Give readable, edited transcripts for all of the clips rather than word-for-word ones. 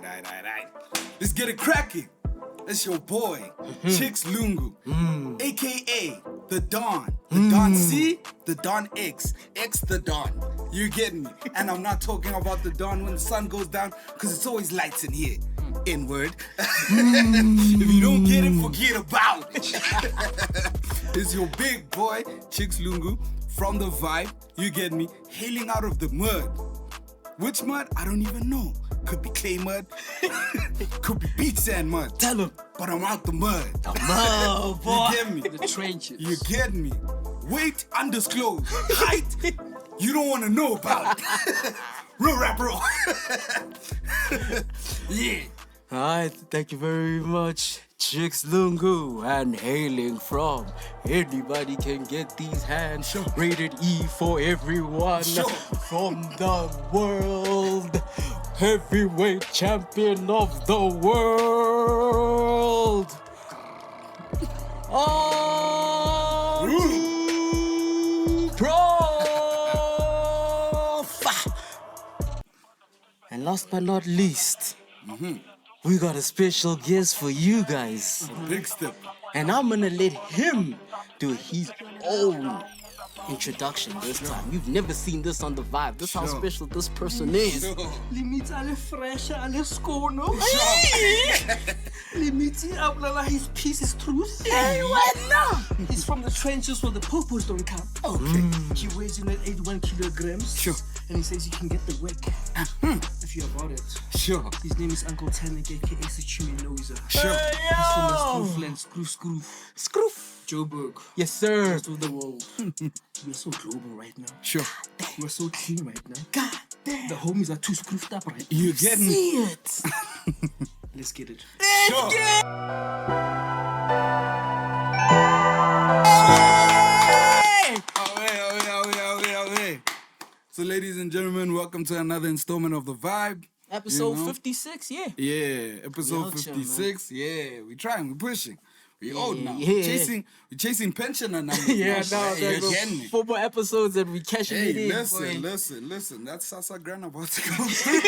Alright. Let's get it cracking. It's your boy, Chix Lungu, aka the Don. The Don C, the Don X the Don. You getting me? And I'm not talking about the dawn when the sun goes down, because it's always lights in here. N-word. If you don't get it, forget about it. It's your big boy, Chix Lungu, from TheVibe. You get me? Hailing out of the mud. Which mud? I don't even know. Could be clay mud. Could be beach sand mud. Tell him. But I'm out the mud. The mud, boy. You get me? The trenches. You get me? Weight undisclosed. Height you don't want to know about. Real rap, bro. Yeah. Alright, thank you very much, Chix Lungu, and hailing from anybody can get these hands. Sure. Rated E for everyone. Sure. From the world heavyweight champion of the world. Uncle Proph. And last but not least, we got a special guest for you guys. Big step. And I'm gonna let him do his own introduction this time. You've never seen this on TheVibe. This is how special this person is. Limiti ale fresh, ale skono. Limiti ablala his piece is truth. Hey, what now? He's from the trenches where the popos don't come. Okay. He weighs in at 81 kilograms. Sure. And he says he can get the work if you're about it. Sure. His name is Uncle Tanic, aka Sichuan Noser. Sure. He's from the Scroofland, Scroof. Scroof. Joburg. Yes, sir. Rest of the world. We're so global right now. Sure. We're so clean right now. God damn. The homies are too scroofed up right now. You get me? See it. Let's get it. Sure. Away. So, ladies and gentlemen, welcome to another installment of TheVibe. Episode You know? 56, yeah. Yeah, episode out here, 56. Yeah, we trying, we pushing. We old now. yeah. We chasing pensioner numbers. Yeah, now, now boy. there's You get me? 4 more episodes and we cashing Hey, it in. listen. That's Sasa Gran about to come through.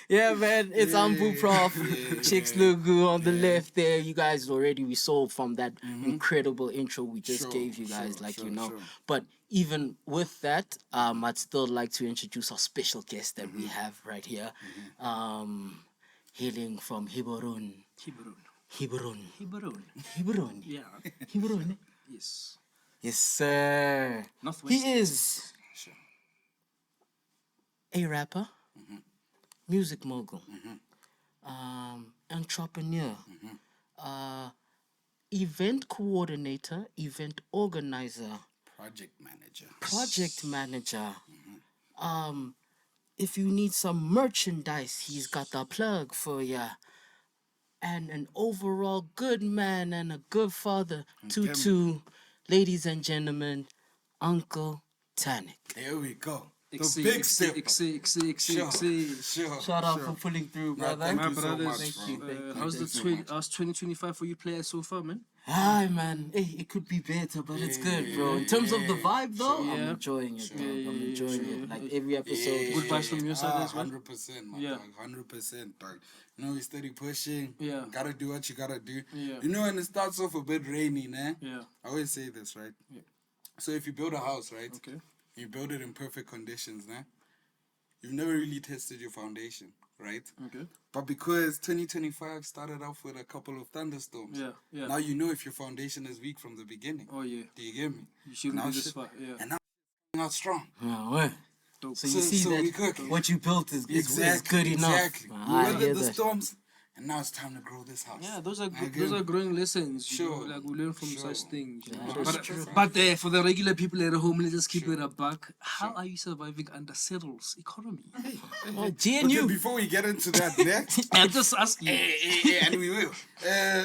Yeah, man, it's Uncle Proph, Chix Lungu on the left there. You guys already we saw from that incredible intro we just gave you guys, Sure. But even with that, I'd still like to introduce our special guest that we have right here, hailing from Hiborun. Hiborun. Yeah. Hiborun. Yes. Yes, sir. Northwest. He is a rapper, music mogul, entrepreneur, event coordinator, event organizer, project manager. If you need some merchandise, he's got the plug for ya. And an overall good man and a good father to ladies and gentlemen, Uncle Tanic. There we go. The XC, big XC, step. XC. Sure. Shout out for pulling through, brother. Thank My you so brothers, much, Thank bro. you. How's the 2025 for you players so far, man? Hi, man. Hey, it could be better, but it's good, bro. In terms of the vibe, though, I'm Yeah. enjoying it, dog. I'm enjoying it. Like every episode. Good vibes from your side as well? 100%, my Yeah. dog. 100%, dog. You know, we steady pushing. Yeah. Gotta do what you gotta do. Yeah. You know, and it starts off a bit rainy, nah? Yeah. I always say this, right? Yeah. So if you build a house, right? Okay. You build it in perfect conditions, nah? You've never really tested your foundation, right? Okay. But because 2025 started off with a couple of thunderstorms, Yeah. now you know if your foundation is weak from the beginning. Oh, yeah. Do you get me? You shouldn't Now be this shit- far. Yeah. And now out strong. Yeah, what? Dope. So you see so we that cooking. what you built is good enough. Exactly. We I weathered hear the that. storms, and now it's time to grow this house. Yeah, those are Again. those are growing lessons. You Sure. know, like we learn from Sure. such things. You know. Yeah, that's true. But for the regular people at home, let's just keep it a buck. How are you surviving under Cyril's economy? Oh, Okay, GNU. before we get into that, next, I'm just asking. and we will.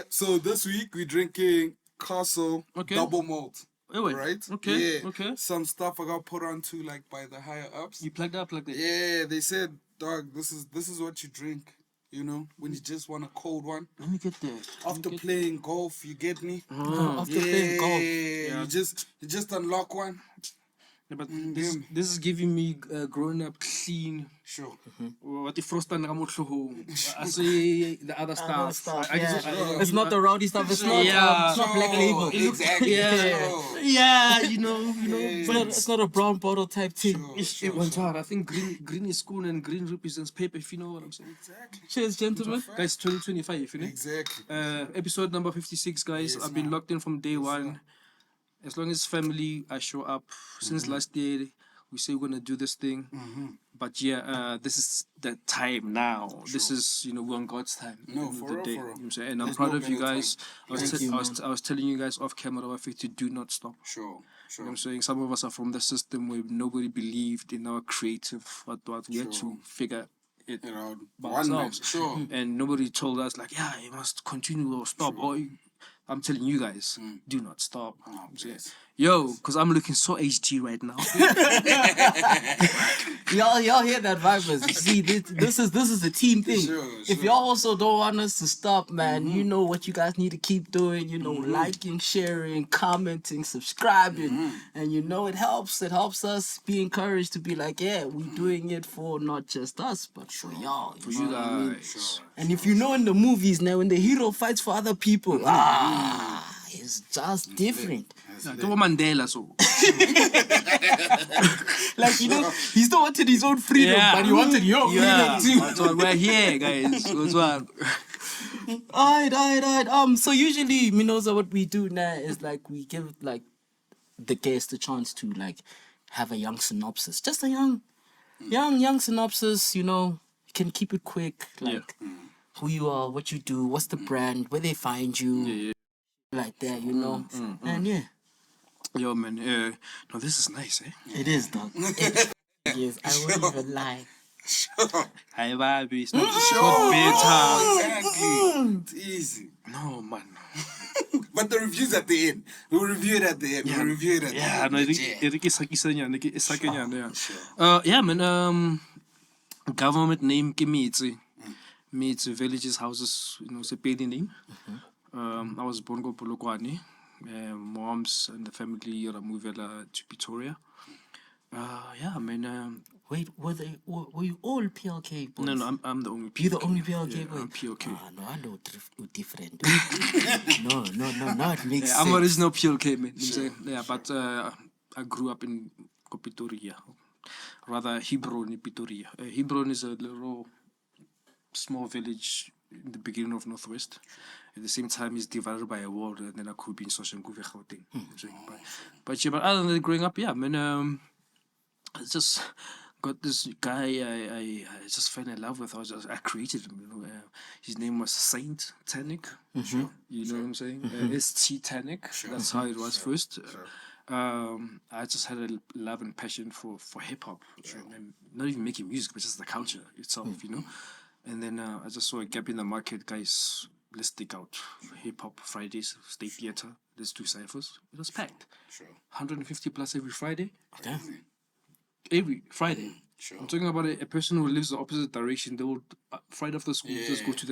So this week we're drinking Castle Okay. Double Malt. Oh, wait. Right? Okay. Yeah. Okay. Some stuff I got put onto like by the higher ups. You plugged up like that. Yeah, they said, dog, this is what you drink. You know, when you just want a cold one. Let me get that. After playing golf, you get me? After playing golf. You just unlock one. But this is giving me growing up clean. Sure. What the frost and I say the other stuff. It's not the rowdy stuff. It's not. It's not black label. Exactly. Yeah, you know. It's not a brown bottle type thing. I think green is cool and green represents paper. If you know what I'm saying. Exactly. Cheers, gentlemen. Guys, 2025. You know. Exactly. Episode number 56, guys. I've been locked in from day one. As long as family, I show up. Since last year, we say we're gonna do this thing. But this is the time now. Sure. This is, we're on God's time. No, for real, for real. You know what I'm saying? And I'm proud of you guys. I was telling you guys off camera to do not stop. Sure. You know what I'm saying? Some of us are from the system where nobody believed in our creative what we had to figure it out by ourselves. Sure. And nobody told us like, you must continue or stop. Or I'm telling you guys, do not stop. Yo, because I'm looking so HD right now. y'all hear that, vibers? You see, this is a team thing. If y'all also don't want us to stop, man, you know what you guys need to keep doing. Liking, sharing, commenting, subscribing, and it helps. It helps us be encouraged to be like, we doing it for not just us, but for y'all. For you guys. And if in the movies now, when the hero fights for other people, it's just different. Mandela, so. Like, he still wanted his own freedom, but he wanted your freedom too. That's why we're here, guys. That's why. Alright. So usually, Minoza, what we do now is like we give like the guest a chance to like have a young synopsis, just a young synopsis. You can keep it quick, like who you are, what you do, what's the brand, where they find you, like that, and Yo, man, no, this is nice, eh? It is, dog. Yes, I won't even lie. HiVibe, it's not bitter. Exactly. It's easy. No, man. But the review's at the end. We'll review it at the end. Man, government name Kimitsi. Meets villages, houses, it's a paid name. I was born in Polokwane. Moms and the family moved to Pretoria. Wait, were you all PLK boys? No, I'm the only PLK. You're the only PLK boy? I'm PLK. No, I know different. No, it makes sense. I'm original PLK, man. Yeah, but I grew up in Pretoria. Rather, Hebron in Pretoria. Hebron is a little small village in the beginning of Northwest. At the same time, it's divided by a wall, and then I could be in Soshanguve, Gauteng. But other than that, growing up, I just got this guy I just fell in love with. I created him. His name was Saint Tanic. You know what I'm saying? ST Tanic. That's how it was first. I just had a love and passion for hip hop, and not even making music, but just the culture itself, And then I just saw a gap in the market, guys. Let's take out hip hop Fridays, State Theatre. Let's do ciphers. It was packed. 150 plus every Friday. Every Friday. I'm talking about a person who lives the opposite direction. They will Friday after school just go to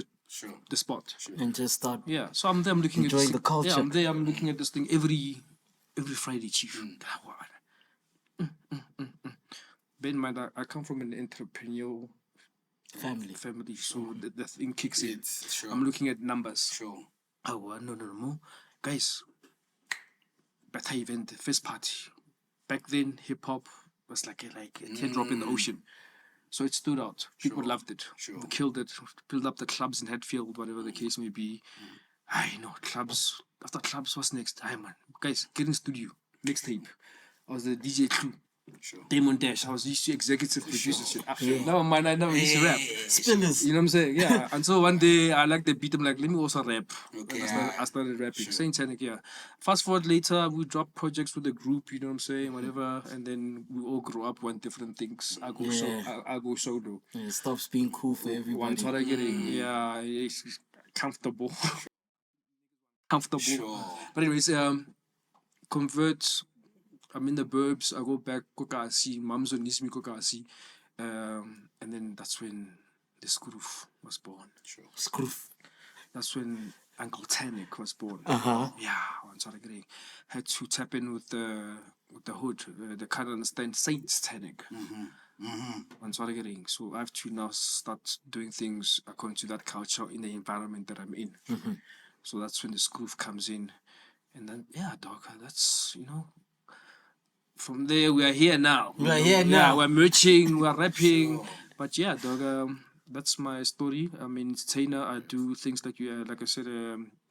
the spot and just start. Yeah. So I'm there. I'm looking enjoying at the culture. Yeah, I'm there. I'm looking at this thing every Friday, chief. Bear in mind, I come from an entrepreneurial family, so the thing kicks in. I'm looking at numbers. Oh, no. Guys, better event, first party. Back then, hip-hop was like a teardrop in the ocean. So it stood out. People loved it. We killed it. Built up the clubs in Hatfield, whatever the case may be. I know, clubs. After clubs, what's next? Man. Guys, get in studio. Next tape. I was the DJ crew. Damon Dash. I was used to executive producer shit. Now, man, I never used to rap. Spinners. You know what I'm saying? Yeah. Until one day, I liked the beat. I'm like, let me also rap. I started rapping. Saint Tanic, Fast forward later, we dropped projects with the group, you know what I'm saying? Whatever. And then we all grew up, want different things. I go solo. It stops being cool for everybody. Once what I getting, it's comfortable. But anyways, convert. I'm in the burbs. I go back, Kokasi, Mam's on Nismi Kokasi. And then that's when the Scroof was born. Scroof. That's when Uncle Tanic was born. Uh-huh. Yeah, on Saturday. Had to tap in with the hood. They can't understand Saints Tanic. On Saturday. So I have to now start doing things according to that culture in the environment that I'm in. So that's when the groove comes in. And then, yeah, dog, that's, from there we are here now. Yeah, we're merching, we're rapping. But yeah, dog, that's my story. I'm an entertainer. I do things like I said,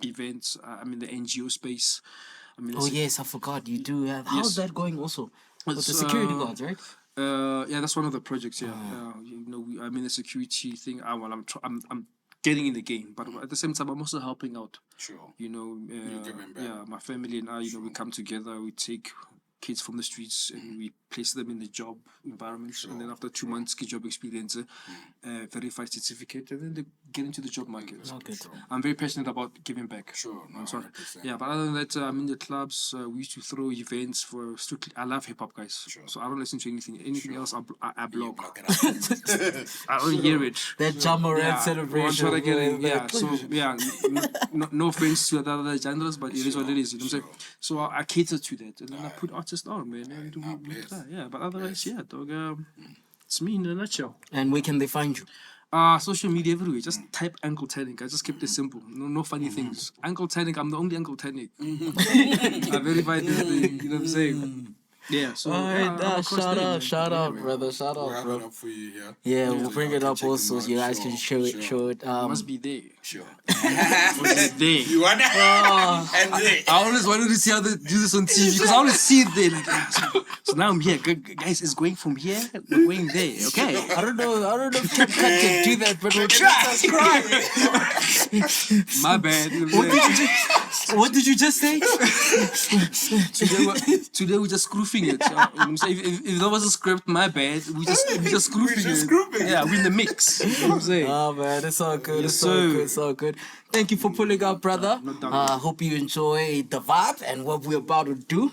events. I'm in the NGO space. Oh yes, I forgot you do have. How's that going? Also, with the security guards, right? Yeah, that's one of the projects. Yeah, I'm in the security thing. I'm getting in the game, but at the same time, I'm also helping out. Sure. Yeah, my family and I, we come together. We take kids from the streets and we place them in the job environment. And then after 2 months, get job experience, verified certificate, and then they get into the job market. I'm very passionate about giving back. I'm sorry. Yeah, but other than that, I'm in the clubs. We used to throw events for strictly. I love hip hop, guys. So I don't listen to anything else. I block. I don't hear it. That Jamarat celebration. No offense to the other genres, but it is what it is. You know what I'm saying? So I cater to that, and then I put artists on, man. And but otherwise, yeah, dog. It's me in a nutshell. And where can they find you? Social media everywhere. Just type Uncle Tanic. I just kept it simple. No funny things. Uncle Tanic. I'm the only Uncle Tanic. I verified everything. You know what I'm saying? Yeah, so shout out, brother. Shout out, bro. Up for you here. Yeah, we'll bring it up also so you guys can show it. Must be there. Sure. There. You want that? And there. I always wanted to see how they do this on TV because I always see it there. Like, so now I'm here, guys. It's going from here, we're going there. Okay. I don't know if Cat can do that, but we'll try. My bad. What did you just say? Today we're just scroofing it. If there was a script, my bad. We just scroofing it. Yeah, we're in the mix. You know what I'm saying? Oh man, it's all good. Yes, It's all good. Thank you for pulling up, brother. Hope you enjoy the vibe and what we're about to do.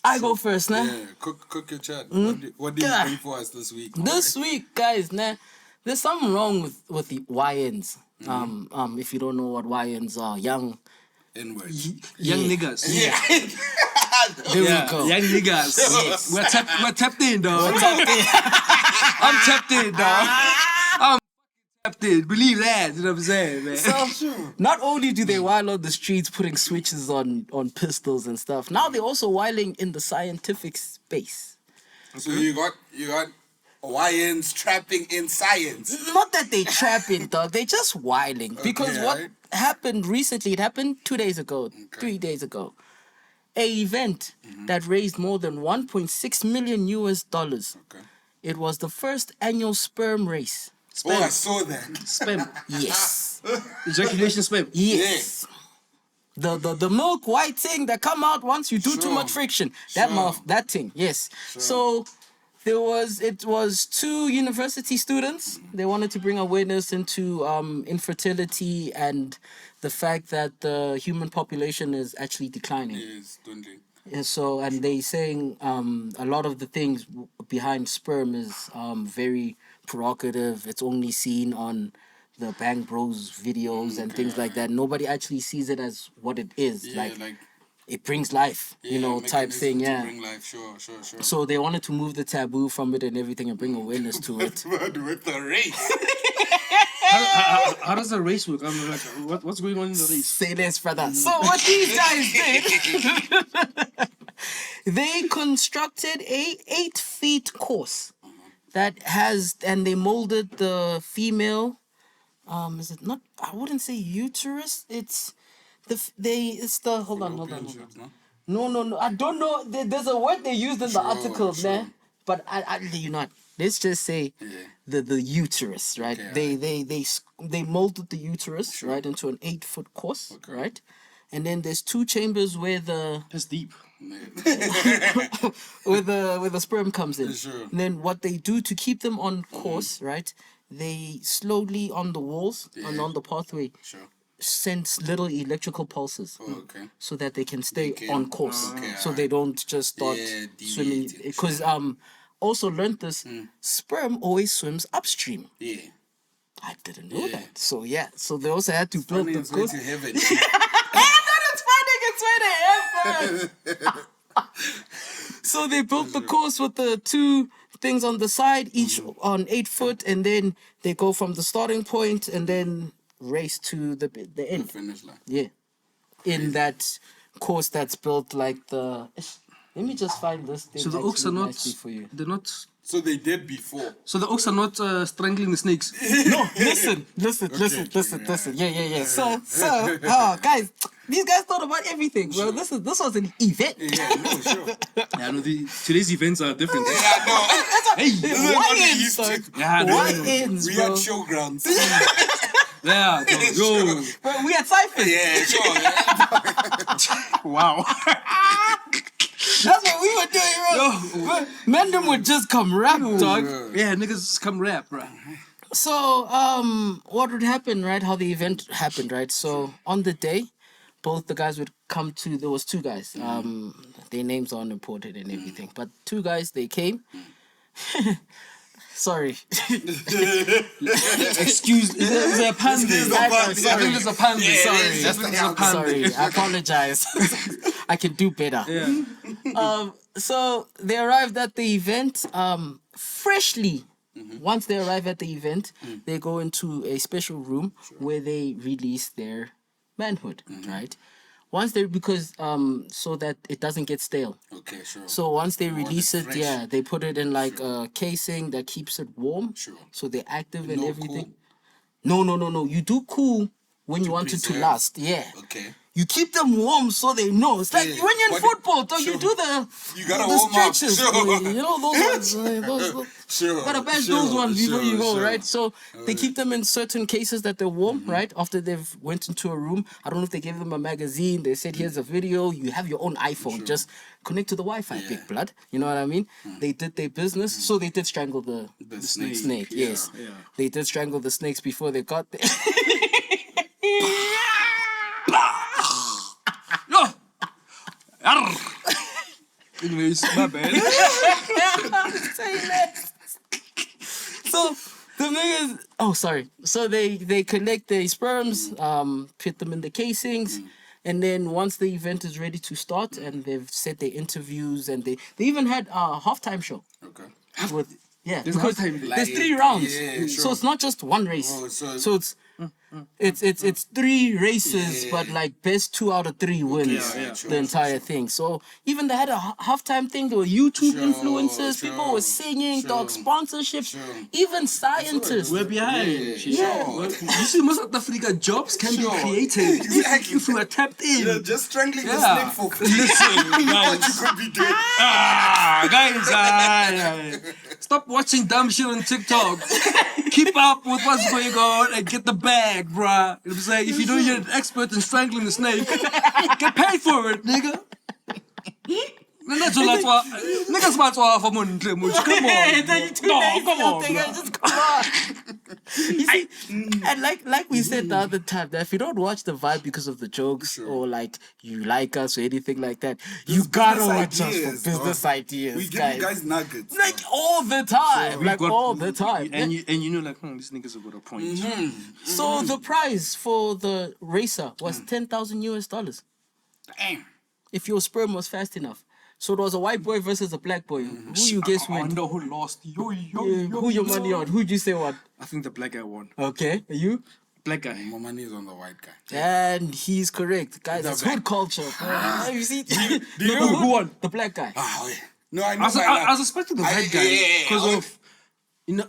I go first, nah. Yeah, cook your chat. What did you bring for us this week? This week, guys, nah, there's something wrong with the YNs. If you don't know what YNs are, young niggas. Yeah. There we go. Young niggas. Yes. We're tapped in, dog. I'm tapped in, dog. I'm tapped in. Believe that. You know what I'm saying, man? So, not only do they while on the streets putting switches on pistols and stuff, now they're also whiling in the scientific space. So you got YNs trapping in science. Not that they trapping, dog. They just whiling. Because what happened recently, it happened 2 days ago, 3 days ago. A event that raised more than $1.6 million US. It was the first annual sperm race. Oh, I saw that. Sperm. Yes. Ejaculation sperm. Yes. The milk white thing that come out once you do too much friction. That thing. Yes. So it was 2 university students. They wanted to bring awareness into infertility and the fact that the human population is actually declining. Yes, dwindling. And so, and they saying a lot of the things behind sperm is very provocative. It's only seen on the Bang Bros videos and things like that. Nobody actually sees it as what it is. Yeah, like it brings life, type thing. Yeah. Bring life, sure. So they wanted to move the taboo from it and everything and bring awareness to it. With the race. How does the race work? I'm like, what's going on in the race? Say less, brother. So what these guys did, they constructed a 8-foot course that has, and they molded the female. Is it not? I wouldn't say uterus. It's the. Hold on. No. I don't know. There's a word they used in the article, man. But you not. Let's just say the uterus, right? Okay, they molded the uterus right into an 8-foot course, right? And then there's 2 chambers where That's deep. where the sperm comes in. Sure. And then what they do to keep them on course, right? They slowly on the walls and on the pathway send little electrical pulses so that they can stay on course. So they don't just start swimming. Because also learned this, sperm always swims upstream. Yeah. I didn't know that. So yeah, so they also had to build Funny the it's way course. to heaven. It's funny, it's way to heaven. So they built the course with the 2 things on the side, each on 8 foot, and then they go from the starting point and then race to the end. Finish line. Yeah, in that course that's built like the. Let me just find this thing. So the oaks are actually not. nicely for you. They're not. So they did before. So the oaks are not strangling the snakes. No, listen. Yeah. So, guys, these guys thought about everything, bro. This was an event. Yeah, no, sure. Yeah, no. Today's events are different. Yeah, no. Hey. Why ends, son? Yeah, no. Why ends, We bro? had showgrounds. Yeah, yo. Bro, we had ciphers. Yeah, sure. Wow. That's what we were doing, bro. Men them would just come rap, dog. Yeah, niggas just come rap, bro. So, what would happen, right? How the event happened, right? So, on the day, both the guys would come to. There was 2 guys. Their names aren't important and everything, but 2 guys they came. Sorry. Excuse. Is there a pun there? I think there's a pun there. Yeah, Sorry. that's the outcome. Sorry, I apologize. I can do better. Yeah. So they arrived at the event freshly. Once they arrive at the event, they go into a special room where they release their manhood, right? Once they so that it doesn't get stale. Okay, sure. So once they release it, fresh. yeah, they put it in like a casing that keeps it warm. Sure. So they're active and No everything. No. You do cool when you want it to preserve. last. Yeah. Okay. You keep them warm so they know. It's like Yeah, when you're in but- football, though, you sure. do the You gotta the warm up, stretches. sure. You know those ones. Those, Sure. gotta bash sure, those ones before sure, you go, sure. right? So they keep them in certain cases that they're warm, right? After they've went into a room. I don't know if they gave them a magazine. They said, here's a video. You have your own iPhone. Just connect to the Wi-Fi, big blood. You know what I mean? They did their business. So they did strangle the snake. Yes. Yeah. They did strangle the snakes before they got there. No. Arr. Anyways, my bad. So the niggas, sorry. So they collect their sperms, put them in the casings, and then once the event is ready to start and they've set their interviews and they even had a halftime show Okay. with There's because halftime there. there's Like, 3 rounds, yeah, so sure. it's not just one race. Oh, so- so it's 3 races, but like best 2 out of 3 wins yeah, sure, the entire thing. So even they had a halftime thing. There were YouTube influencers, people were singing, dog sponsorships, even scientists. We're behind. Yeah. You see, most of Africa jobs can be created Exactly. if we are tapped in. You know, just strangling the Yeah. snake for free. Listen, What you guys. could be doing. Guys, stop watching dumb shit on TikTok. Keep up with what's going on and get the bag, bruh. You know what I'm saying? If you know you're an expert in strangling a snake, get paid for it, nigga. Niggas might well have a money. Come on. No, come on. Just come on. You see, and like we said the other time, that if you don't watch the vibe because of the jokes or like you like us or anything like that, you gotta watch us for business ideas, We give guys. you guys nuggets. Like all the time, all the time. And you know, like, these niggas have got a point. So the prize for the racer was $10,000 Damn. if your sperm was fast enough. So it was a white boy versus a black boy. Who you guess I win? wonder who lost. Who your money on? Who'd you say won? I think the black guy won. Okay, are you? Black guy. My money is on the white guy. And he's correct. Guys, it's black- hood culture. You see? do you know who won? The black guy. Oh, yeah. No, I know. I was expecting the white guy because of, you know,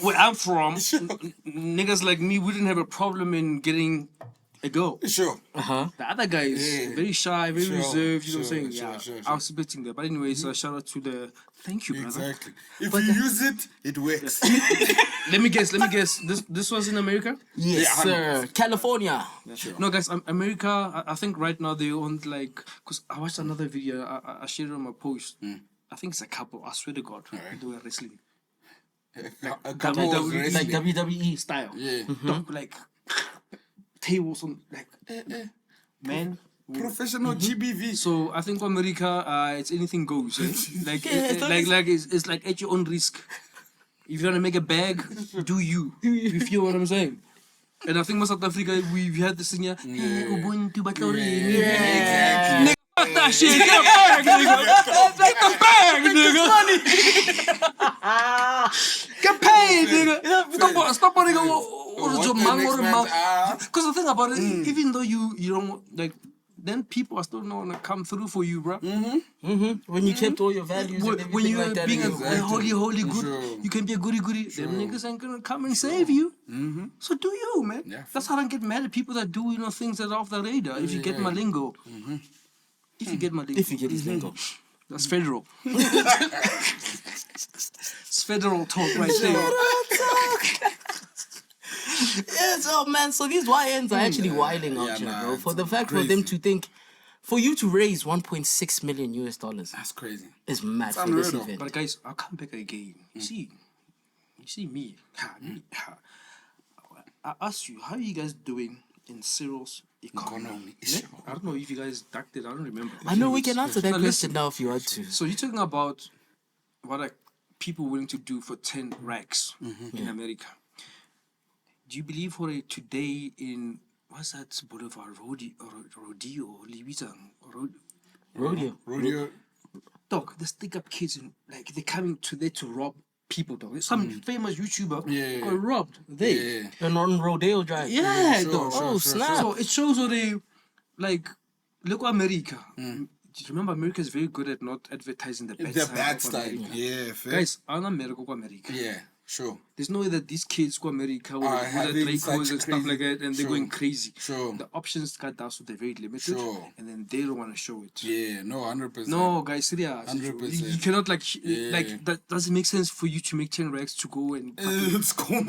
where I'm from, niggas like me, we didn't have a problem in getting a girl. Sure. Uh-huh. The other guy is very shy, very reserved, you know what I'm saying? Sure. I was expecting that. But anyway, so shout out to the... Thank you, brother. Exactly. If you use it, it works. Let me guess. This was in America? Yes, Yeah, sir. California. No, guys, America, I think right now they own like... Because I watched another video, I shared it on my post. I think it's a couple, I swear to God. They were wrestling. A couple of WWE. Like wrestling. WWE. Style. Yeah. Dog, like... Tables on... Like... Man... Professional GBV. So I think for America, it's anything goes. Eh? Like, Yeah, it's like at your own risk. If you want to make a bag, do you. You feel what I'm saying? And I think most South Africa, we've had this thing here. Hey, Ubuntu Batlori. Exactly. Nigga, fuck that shit. Get a bag, nigga. Take the bag, nigga. Get paid, nigga. Stop on nigga. What is your mango or mouth? Because the thing about it, even though you don't like, then people are still not gonna come through for you, bro. When you kept all your values and everything When you're like that. being and a holy good, Sure. you can be a goody. Them niggas ain't gonna come and save you. So do you, man. Yeah, That's how I don't get mad at people that do things that are off the radar. If you get my lingo. If you get my lingo. If you get his lingo. That's federal. It's federal talk right there. Yes, oh man, so these YNs are actually wilding out here, bro. For the fact for them to think, for you to raise 1.6 million US dollars. That's crazy. Is mad It's for this unreal. event. But guys, I'll come back again. You see me. I asked you, how are you guys doing in Cyril's economy? I don't know if you guys ducked it. I don't remember. I know we can answer that Now question listen. now if you want to. So you're talking about what are people willing to do for 10 racks in America. Do you believe for a today in what's that boulevard rodeo Rodeo. dog, they stick up kids and like they're coming to there to rob people, dog. Some famous YouTuber got robbed there. And on Rodeo Drive. Yeah, dog. Oh, snap. So it shows what they like. Look at America. Do you remember America is very good at not advertising the bad The side bad of style. America. Yeah, fair. Guys, I'm America, go America. Yeah, sure. There's no way that these kids go America with having the Dracos such and stuff crazy- like that, and they're going crazy. Sure. The options got down, so they're very limited, Sure. and then they don't want to show it. Yeah, no, 100%. No, guys, serious. 100%. You cannot like Yeah. that. Doesn't make sense for you to make 10 racks to go and. It's cool.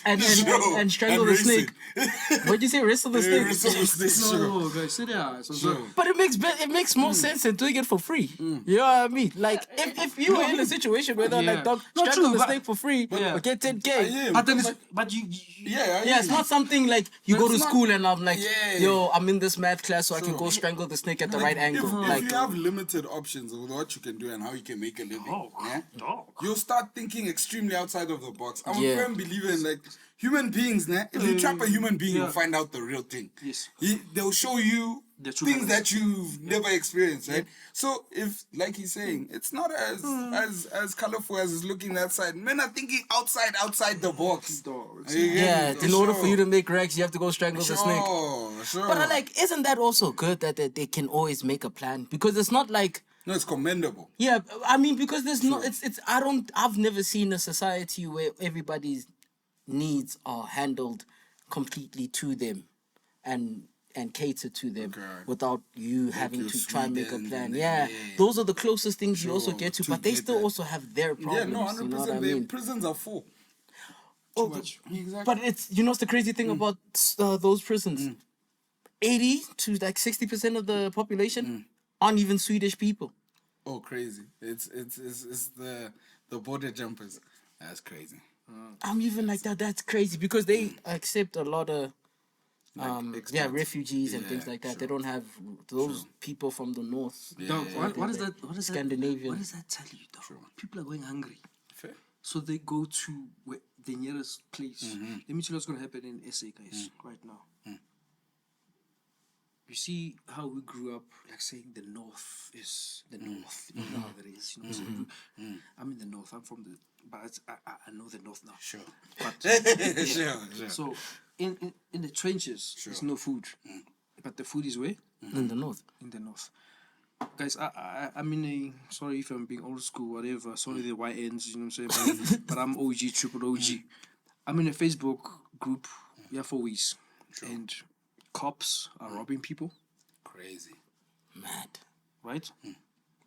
And strangle the snake. What'd you say? Wrestle the snake? No, guys, serious. So, But it makes more sense than doing it for free. You know what I mean? Like if you were in a situation where they're like, dog, Not strangle true, the but- snake for free, Yeah. or get 10K. but then but you Yeah, it's not something like you go to it's not- school and I'm like, Yeah. yo, I'm in this math class so I can go strangle the snake at the right angle. If Like, you have limited options of what you can do and how you can make a living, dog. you'll start thinking extremely outside of the box. I'm Yeah. a firm believer in like human beings. If you trap a human being, you'll find out the real thing. Yes. They'll show you The true things colors. that you've never experienced, right? So if, like he's saying, it's not as colorful as it's looking that side. Men are thinking outside the box. yeah, in order for you to make racks, you have to go strangle the snake. Sure. But isn't that also good that they can always make a plan? Because it's not like, no, it's commendable. yeah, I mean, because there's no, I've never seen a society where everybody's needs are handled completely to them and catered to them without you having you to try and make a sweet plan. and- Yeah, yeah. those are the closest things you also Sure, get to, to but they get still that. also have their Yeah, problems. no, 100%. You know what I The mean? prisons are full. Exactly. But it's, you know, what's the crazy thing about those prisons? 80 to like 60% of the population aren't even Swedish people. Oh, crazy! It's the border jumpers. That's crazy. I'm even like that. That's crazy because they accept a lot of expats. refugees and things Yeah, like that. They don't have those people from the north. Dog, what is that? What is Scandinavian. What does that tell you, dog? People are going hungry, Fair. so they go to the nearest place. Let me tell you what's going to happen in SA, guys, right now. You see how we grew up, like saying the North is the North. You know how that is. You know what I'm saying? I'm in the North. I'm from the, but I know the North now. Sure. But Sure. so in the trenches, there's no food, but the food is where? In the north. In the North. Guys, I'm in a, sorry if I'm being old school, whatever. Sorry the YNs, you know what I'm saying? But I'm OG, triple OG. I'm in a Facebook group, for weeks, and cops are robbing people, Crazy. Mad. right?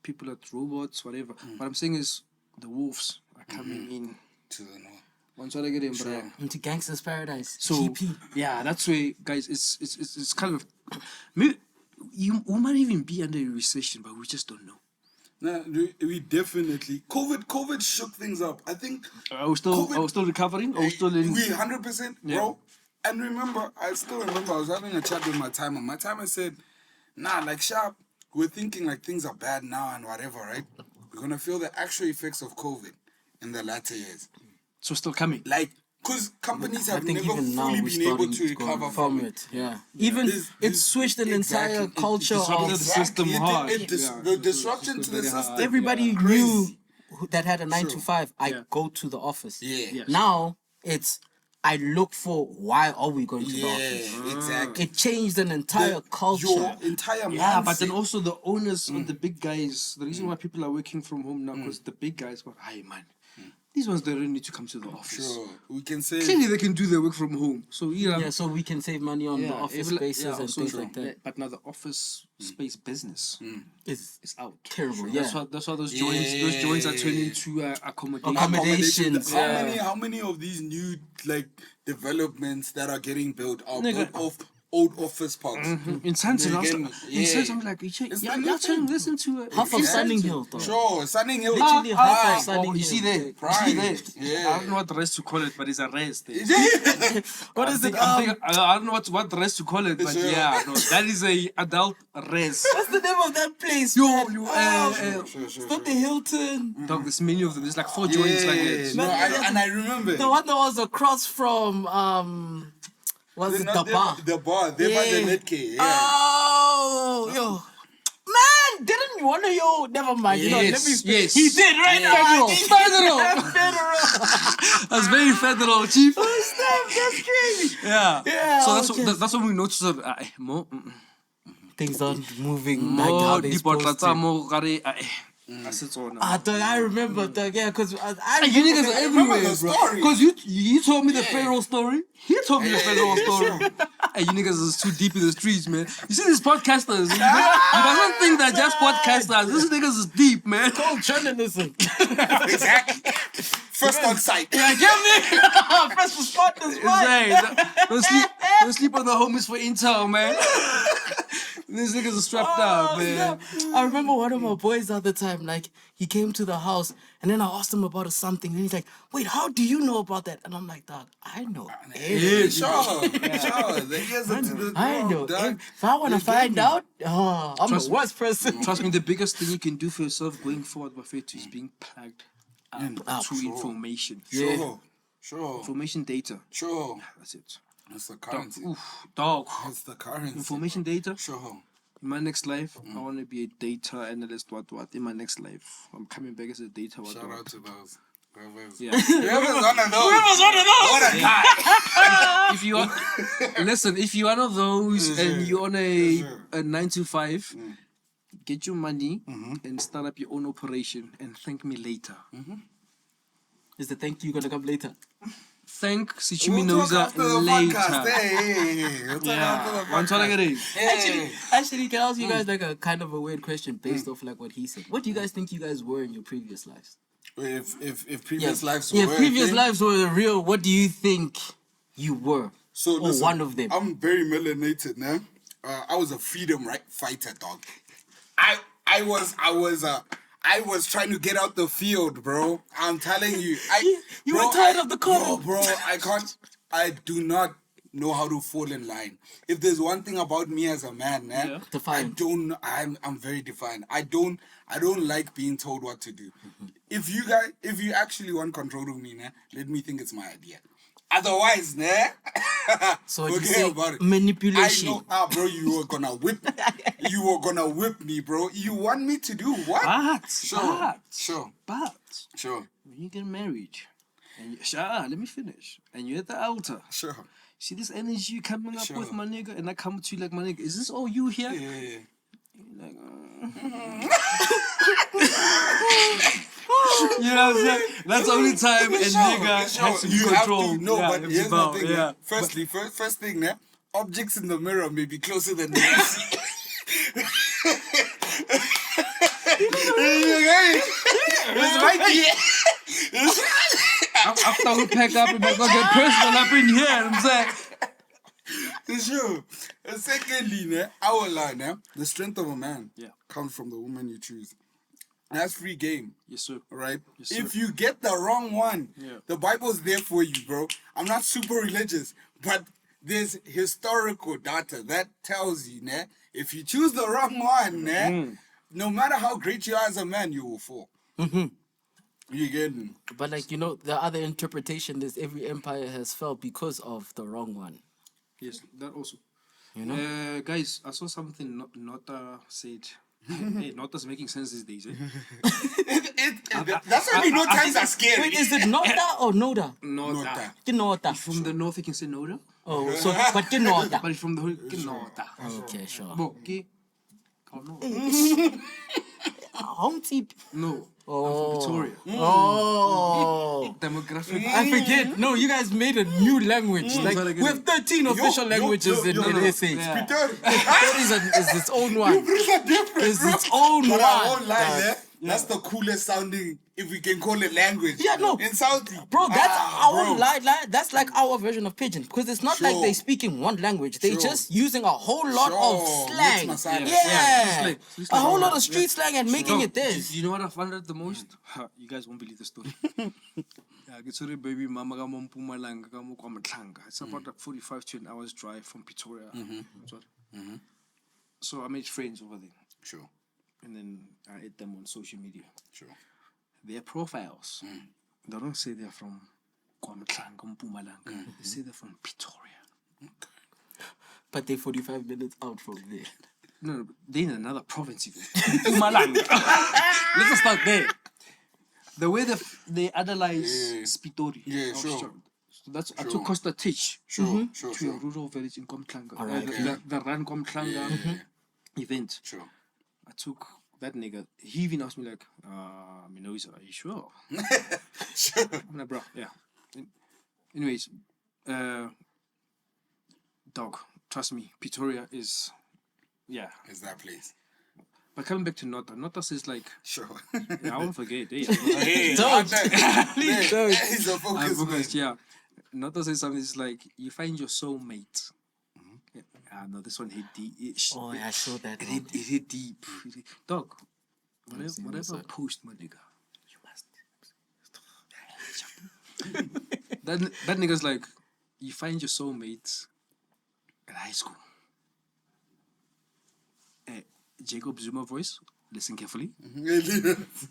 People at robots, whatever. What I'm saying is the wolves are coming in. To the north. Once I get in, bro. Into Gangster's Paradise. So GP. yeah, that's where, guys. It's kind of maybe we might even be under a recession, but we just don't know. No, we definitely COVID shook things up. I think I was still recovering. I was still in. we 100%, bro. And remember, I still remember I was having a chat with my timer. My timer said, "Nah, like sharp, we're thinking like things are bad now and whatever, right? We're gonna feel the actual effects of COVID, in the latter years. So still coming. Like, because companies I have think never even now fully we're been able starting to to go recover from from it. Yeah. Even it switched an exactly. entire culture disrupted of the system hard. The disruption to the very hard. system. everybody Crazy. knew that had a 9 to True. 5. I Yeah. go to the office. Yeah. Yes. Now it's I look for why are we going to the office? Yeah, exactly. It changed an entire culture. Your entire mindset. Yeah, but then also the owners of the big guys, the reason why people are working from home now, because the big guys were, hey man, these ones, they don't need to come to the office. Sure, we can say. Clearly they can do their work from home. So, Yeah, so we can save money on the office every- spaces and so things true. like that. But now the office space business It's is out. terrible. That's Yeah. why those joints are turning into accommodation. Accommodations. How many of these new like developments that are getting built are Nigga. built off old office parks? In Santon, Again, in Santon, I'm like, It's yeah, the y'all thing. turning this into Half of Yeah. Sunning Hill, though. Sure, Sunning Hill. Literally half Prime. of Sunning Oh, you see Hill. there? You Prime. see there? Yeah. I don't know what the rest to call it, but it's a rest. What is it? I don't know what the rest to call it, but Sure. yeah, no, that is a adult rest. What's the name of that place? Yo, man? you, It's not the Hilton. dog, there's many of them. There's like 4 joints like Yeah, that. no, Man, and I remember. The one that was across from was it the bar? The bar. They by the Netk. Yeah. Oh, yo. Man, didn't one of you? Never mind. You know, Yes, yes. He did, right? Federal, federal. Federal. That's very federal, chief. That's crazy. Yeah. Yeah, So I that's was what, just- that's what we noticed. More, Things aren't moving like more how they deep water, supposed to. more gare. That's it all now. Dog, I remember, dog, yeah, because I You niggas are remember everywhere, the bro. story. Because you told me the Pharaoh story. He told me the Pharaoh story. Hey, you niggas is too deep in the streets, man. You see these podcasters. You mustn't think they're just podcasters. These niggas is deep, man. Cold journalism. Exactly. First on site. Yeah, get me. First responders, Hey, right? don't sleep on the homies for intel, man. These niggas are strapped out, man. Yeah. I remember one of my boys the other time, like, he came to the house, and then I asked him about something, and he's like, wait, how do you know about that? And I'm like, dog, I know Yeah, sure. The ears are to the I know. dog. If I want to find out, I'm Trust the me. worst person. Trust me, the biggest thing you can do for yourself going forward, Buffet, is being plugged up to information. Sure. Sure. Information data. Sure. That's it. That's the Dog. currency. Oof, dog. That's the currency. Information data. Sure. In my next life, I want to be a data analyst. What? In my next life, I'm coming back as a data. What? Shout out to those. Whoever's Yeah. whoever's one of those. What a guy. If you are, listen, if you're one of those and you're on a 9 to 5, get your money and start up your own operation and thank me later. Is the thank you going to come later? Thank We'll Sichiminoza talk after the later. podcast. Hey. We'll talk after the One time I get it. Actually, can I ask you guys like a kind of a weird question based off like what he said? What do you guys think you guys were in your previous lives? If previous lives Yeah, were a previous thing, lives were real. What do you think you were? So or listen, one of them. I'm very melanated, man. I was a freedom fighter, dog. I was trying to get out the field, bro. I'm telling you. You were tired of the corner. Yo, bro, I do not know how to fall in line. If there's one thing about me as a man, Defiant. I'm very defiant. I don't like being told what to do. If you actually want control of me, let me think it's my idea. Otherwise, So you forget say about it. manipulation. I know, bro, you were gonna whip me, bro. You want me to do what? Sure. When you get married, and let me finish. And you're at the altar. Sure. See this energy you coming up Sure. with, my nigga, and I come to you like, my nigga, is this all you here? Yeah. Like, you know what I'm saying? That's the only time a nigga has to be You have controlled. to. No, Yeah, but it's here's about- the thing. yeah. Firstly, first thing, objects in the mirror may be closer than the see. After we pack up, we're gonna get personal up in here. I'm saying. Sure. And secondly, I will lie, the strength of a man Yeah. comes from the woman you choose. That's free game. Yes, sir. Right? Yes, sir. If you get the wrong one, Yeah. the Bible's there for you, bro. I'm not super religious, but there's historical data that tells you, if you choose the wrong one, no matter how great you are as a man, you will fall. You get me? But like the other interpretation is every empire has fell because of the wrong one. Yes, that also. Guys, I saw something Nota said. Hey, Nota's making sense these days, eh? That's why we know times are scary. Wait, is it Nota or Noda? Nota. Nota. From the north, you can say Noda. Oh, so but Nota. But from the hood, Nota. Okay, sure. Home tip. No. Oh. I'm from Victoria. Oh. Demographic. I forget. No, you guys made a new language. Like we have 13 official languages in SA. Yeah. That is its own one. It's its own But one. I won't lie, eh? That's the coolest sounding, if we can call it language. Yeah, no. In Saudi. Bro, that's our bro. that's like our version of pidgin. Because it's not like they speaking one language. They're just using a whole lot of slang. Mix Yeah. It's A whole lot of street slang and making it this. You know what I found out the most? You guys won't believe the story. Sorry, baby, mama ka mo Mpumalanga ka mo kwa Matlanga. It's about like 45 to an hour's drive from Pretoria. So I made friends over there. Sure. And then I add them on social media. Sure. Their profiles, they don't say they're from Kwamatlanga, Mpumalanga. They say they're from Pretoria. But they're 45 minutes out from there. No, they're in another province even. Mpumalanga. Let's just start there. The way they analyze Pitori. Yeah, sure. So that's I took Costa Teach Sure, to a rural village in Komtlanga. Alright, The Ran Komtlanga event. Sure. I took that nigga. He even asked me like, Minoisa, are you sure? Sure. I'm like, bro, yeah. Anyways, dog, trust me, Pretoria is, yeah. Is that place? But coming back to Nota says like, Sure. I won't forget. Hey, Don't. Please don't. He's a I'm focus, focused, yeah. Nota says something, it's like, you find your soulmate. No, this one hit deep. Oh, yeah, I saw that. It hit deep. Dog, whatever post, my nigga, you must. that nigga's like, you find your soulmate at high school. Jacob Zuma voice, listen carefully.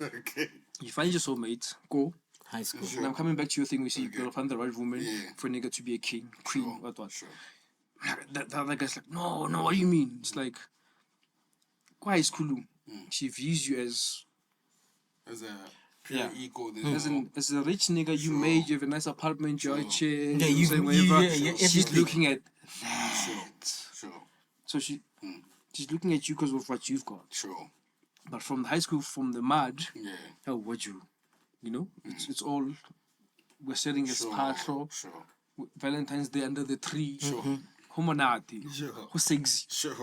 Okay. You find your soulmate, go. High school. And I'm coming back to your thing, we see you gotta find the right woman for a nigga to be a king, queen, what. Sure. The other guy's like, no, what do you mean? It's like, why is Kulu? She views you as a pure ego. as a rich nigga, you made, you have a nice apartment, you're a chair, Yeah, whatever. yeah, She's everything. looking at that. Sure. So she's looking at you because of what you've got. Sure. But from the high school, from the mud, Yeah. what you know, it's all, we're setting a special. Sure. Valentine's Day under the tree. Sure. Homonati. Sure. Who sexy. Sure.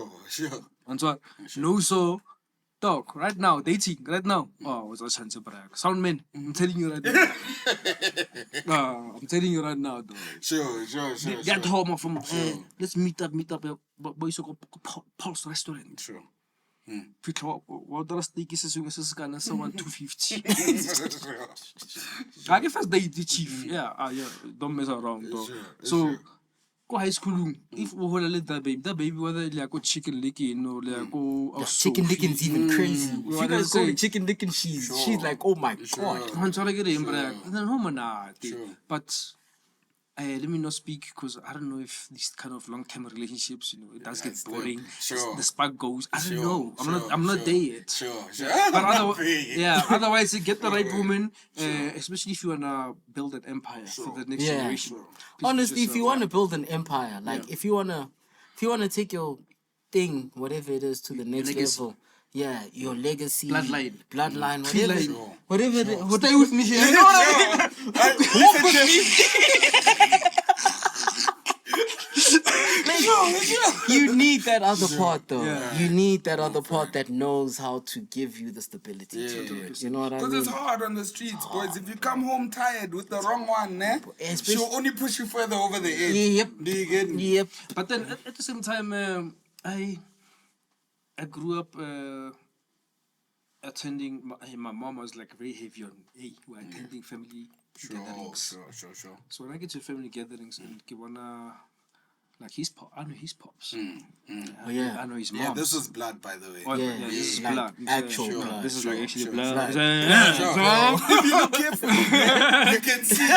And so, no, so, dog, right now, dating, right now. Oh, what's a chance of brag? Sound man, I'm telling you right now. I'm telling you right now, dog. Sure. Get home from, let's meet up, boys, go Pulse restaurant. Sure. What the steak is a gun, so 250. Sure. I guess they the chief. Yeah, don't mess around, dog. So, go high school. If we hold that baby, whether like chicken licking or like Chicken licking's even crazy. If you What guys they go say? to chicken licking, she's like, oh my god. I'm trying to get him, Sure. but let me not speak because I don't know if these kind of long-term relationships, it does get boring. Sure. The spark goes. I don't know. Sure. I'm not there yet. Sure. But otherwise, you get the right woman, especially if you wanna build an empire for the next generation. Please Honestly, if you yourself, want to build an empire, like if you wanna take your thing, whatever it is, to the next legacy. level. Yeah, your legacy, Bloodline, whatever, Sure. whatever. Stay with me here. You know what I mean? Walk with me. You need that other part, though. Yeah. You need that other part that knows how to give you the stability to do it. You know what I Because mean? it's hard on the streets, boys. If you come home tired with the wrong one, Especially- she'll only push you further over the edge. Yep. Do you get me? Yep. But then at the same time, I grew up attending. My mom was like very heavy on. Hey, we're attending family gatherings. Sure. So when I get to family gatherings and give wanna Like his pop, I know his pops. Oh, yeah. I know his Yeah, mom. this was blood, by the way. Oh, Yeah, this is like blood. actual Sure. blood. This is like actually Sure. blood. Right. Yeah, Sure. so- If you look carefully, you can see.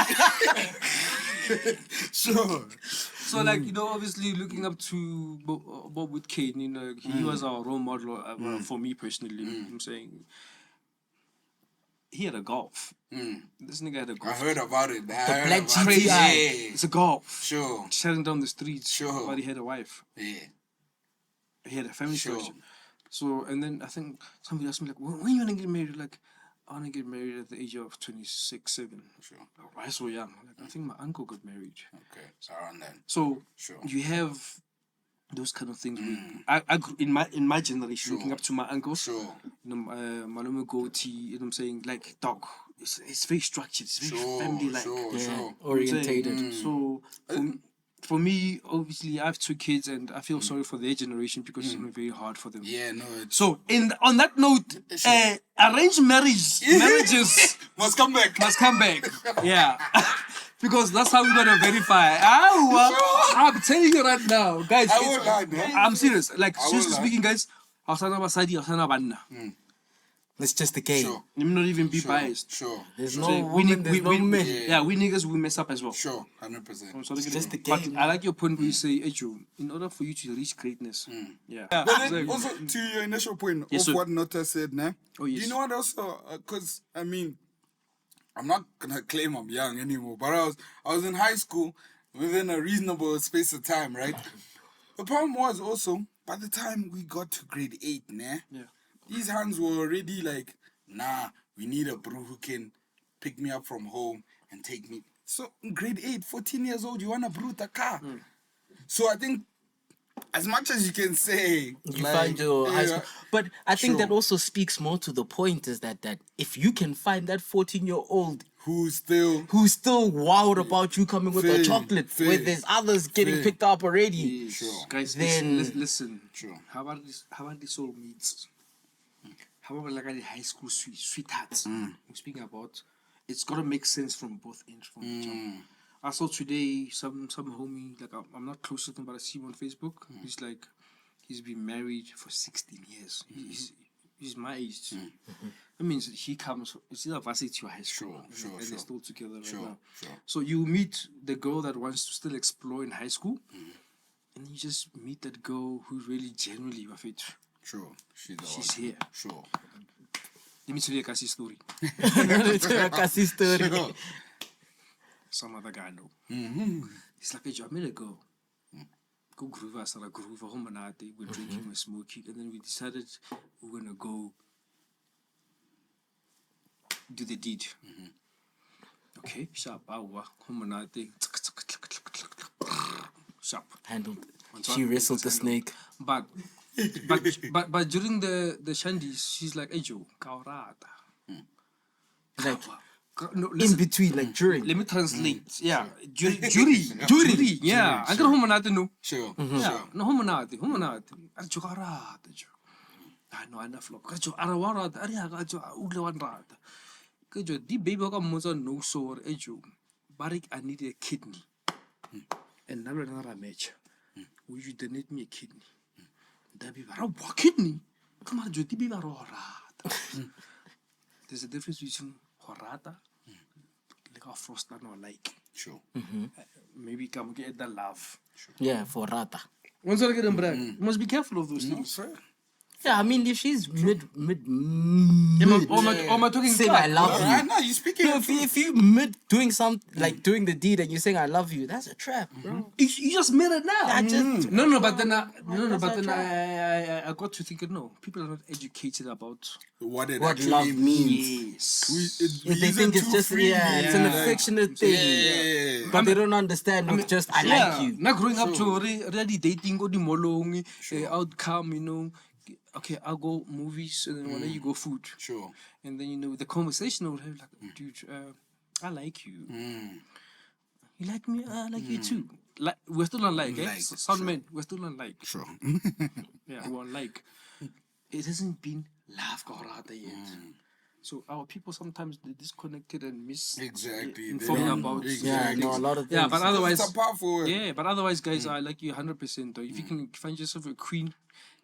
Sure. So, like, you know, obviously looking up to Bob with Kane, you know, he was our role model for me personally. I'm saying he had a golf. This nigga had a I golf. heard about it. The black GTI. It's a golf. Sure. Shutting down the streets. Sure. But he had a wife. Yeah. He had a family Sure. structure. So, and then I think somebody asked me, like, when are you going to get married? Like, I want to get married at the age of 26, 7. Sure. Why so young? Like, I think my uncle got married. Okay. So around then. So, Sure. you have those kind of things. I grew in my generation, looking up to my uncles. Sure. You know, Malume goatee, you know what I'm saying? Like, dog. It's very structured. It's very Sure. family-like. Sure. Yeah, Sure. orientated. So, for me, obviously, I have 2 kids, and I feel sorry for their generation because it's going to be very hard for them. Yeah. No. It's So, on that note, arranged marriages must come back. must come back. Yeah. Because that's how we're going to verify. I'm telling you right now, guys. I won't lie, man. I'm serious. Like, seriously lie. speaking, guys, It's just a game. Sure. let me not even be Sure. biased. Sure. There's sure. no So woman, there's no men. Yeah, we niggas, we mess up as well. Sure. 100%. So It's just a but game. I like your point where you say, hey, Joe, in order for you to reach greatness. Yeah. But then also to your initial point Yes, of sir. what Nota said, nah? Oh, yes. Do you know what also? Because I mean, I'm not gonna claim I'm young anymore, but I was in high school within a reasonable space of time, right? The problem was also by the time we got to grade 8, nah, Yeah. these hands were already like, nah, we need a bro who can pick me up from home and take me. So in grade 8, 14 years old, you want to brute a car. So I think as much as you can say You like, find your high yeah, school, but I think that Sure. also speaks more to the point is that if you can find that 14-year-old who's still who's still wild about you coming with a Fair, chocolate, fair, where there's others getting fair. picked up already. Sure. Guys, Then- listen. Sure. How about this? How about the Soulmates? How about like the high school sweethearts? We're speaking about. It's gotta make sense from both ends from each other. I saw today some homie, like I'm not close to him, but I see him on Facebook. He's like, he's been married for 16 years. He's my age. That means he comes. It's either varsity or high school, Sure, and sure. they're still together right Sure, now. sure. So you meet the girl that wants to still explore in high school, and you just meet that girl who really genuinely with it. Sure. She's here. Sure. Let me tell you a Cassie story. Kasi story. Sure. Some other guy I know. He's like, hey, I met a girl. Go groove, I started groove, home and out, we're drinking, we're smoking, and then we decided we're gonna go do the deed. Okay, sharp, home and out, sharp. Handled. One She time, wrestled the handle. snake. But during the shandies, she's like, hey Joe, kaurata. Like No, in listen, between, like during. let me translate. Yeah, jury. Yeah, I'm gonna home and no. Sure. Yeah, no home and I joke arata. I know enough look. I joke arawara. I joke uglewan rata. I joke the baby got moza no sore. I joke. Barik, I need a kidney. And now another match. Will you donate me a kidney? That be a kidney. Come on, Joe. The baby rata. There's a difference between horata, like a frost and or like. Sure. Maybe come get the love. Yeah, for rata. Once I get them back, you must be careful of those things. Fair. Yeah, I mean, if she's mid Am I talking saying crap? I love you. Right now, you speaking. No, if you mid doing something like doing the deed and you're saying I love you, that's a trap, bro. You just made it now. I just No, but then That's I got to thinking. No, people are not educated about. What it what actually love means. Yes. If they think it's just it's an affectionate thing, Yeah. but they don't understand. It's just I like you. Not growing up to already dating, go the molong, outcome. You know, okay, I'll go movies, and then when you go food. Sure. And then, you know, the conversation would have like, dude, I like you. You like me? I like you too. Like, we're still on like, eh? Like, Soundman, we're still on like. Sure. Yeah, we're on like. It hasn't been love Karate yet. So our people sometimes they disconnected and Exactly. informed about. Yeah, I know a lot of things. Yeah, but otherwise, It's a powerful word. yeah, but otherwise, guys, I like you 100%. If you can find yourself a queen,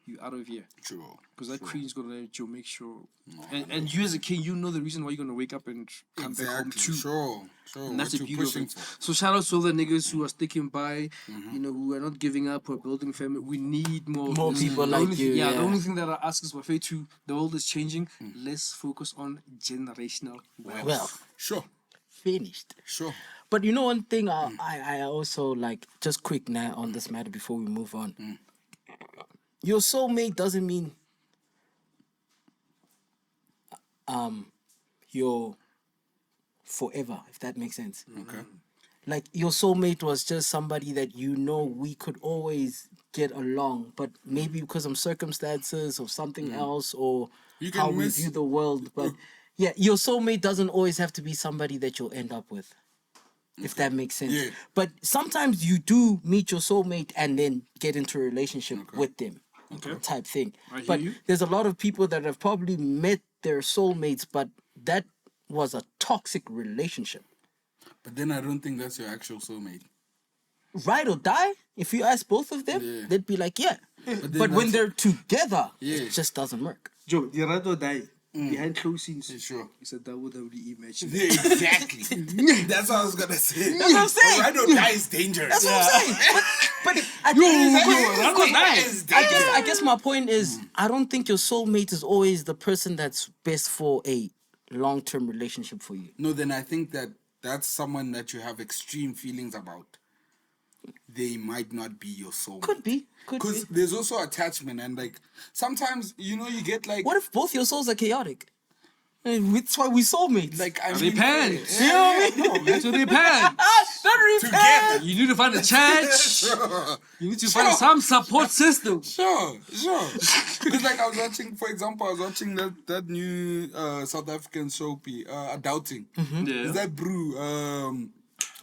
you out of here. True. Because that queen's gonna let you make sure. And you as a king, you know the reason why you're gonna wake up and come back home too. Sure. And that's What the you beauty of pushing it. for. So shout out to all the niggas who are sticking by, who are not giving up or building family. We need more people The like only you, The yeah. only thing that I ask is, Wafetu, too, the world is changing. Let's focus on generational wealth. Well, Sure. finished. Sure. But you know one thing I also like, just quick now on this matter before we move on. Your soulmate doesn't mean your forever, if that makes sense. Okay. Like your soulmate was just somebody that we could always get along, but maybe because of circumstances or something else or You can how we miss- view the world. But yeah, your soulmate doesn't always have to be somebody that you'll end up with. If that makes sense. Yeah. But sometimes you do meet your soulmate and then get into a relationship with them. Type thing. I hear But you. there's a lot of people that have probably met their soulmates, but that was a toxic relationship. But then I don't think that's your actual soulmate. Ride or die, if you ask both of them, Yeah. they'd be like, yeah. then But when that's- they're together, Yeah. it just doesn't work. Joe, the Rado die behind closed scenes. Sure. It's a WWE match. Yeah, exactly. That's what I was gonna say. That's what I'm saying. I don't die is dangerous. That's what I'm saying. But I guess my point is, I don't think your soulmate is always the person that's best for a long-term relationship for you. No, then I think that's someone that you have extreme feelings about. They might not be your soulmate. Could be. Because there's also attachment, and like sometimes you get like What if both your souls are chaotic? That's why we soulmates. like I Repent. Yeah, You know what I mean? You need to repent. Don't repent. together. You need to find a church. Sure. You need to find some support system. Sure. Because like I was watching that new South African soap, Adulting. Is that Brew?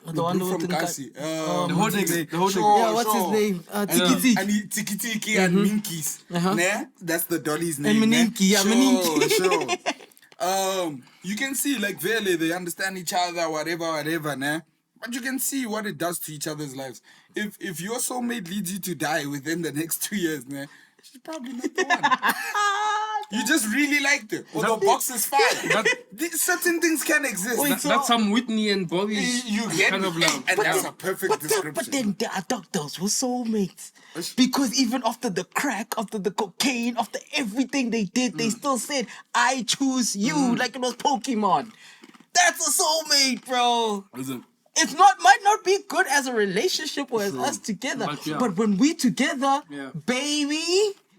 The one Brew with from the Kasi. The whole nigga. Yeah, what's his name? Tiki Tiki. And Tiki Tiki and Minkies. Nah? That's the dolly's name. And Meninki, yeah, Meninki. Sure. You can see like really they understand each other, whatever, nah? But you can see what it does to each other's lives. If your soulmate leads you to die within the next 2 years, nah, she's probably not the one. You just really liked her. Or the box is fine. Certain things can exist. That's some Whitney and Bobby You get kind of love. And that's a perfect description. But then the adults were soulmates. Because even after the crack, after the cocaine, after everything they did, they still said, I choose you, like it was Pokemon. That's a soulmate, bro. Listen, Might not be good as a relationship or as us together. But yeah. But when we together, baby,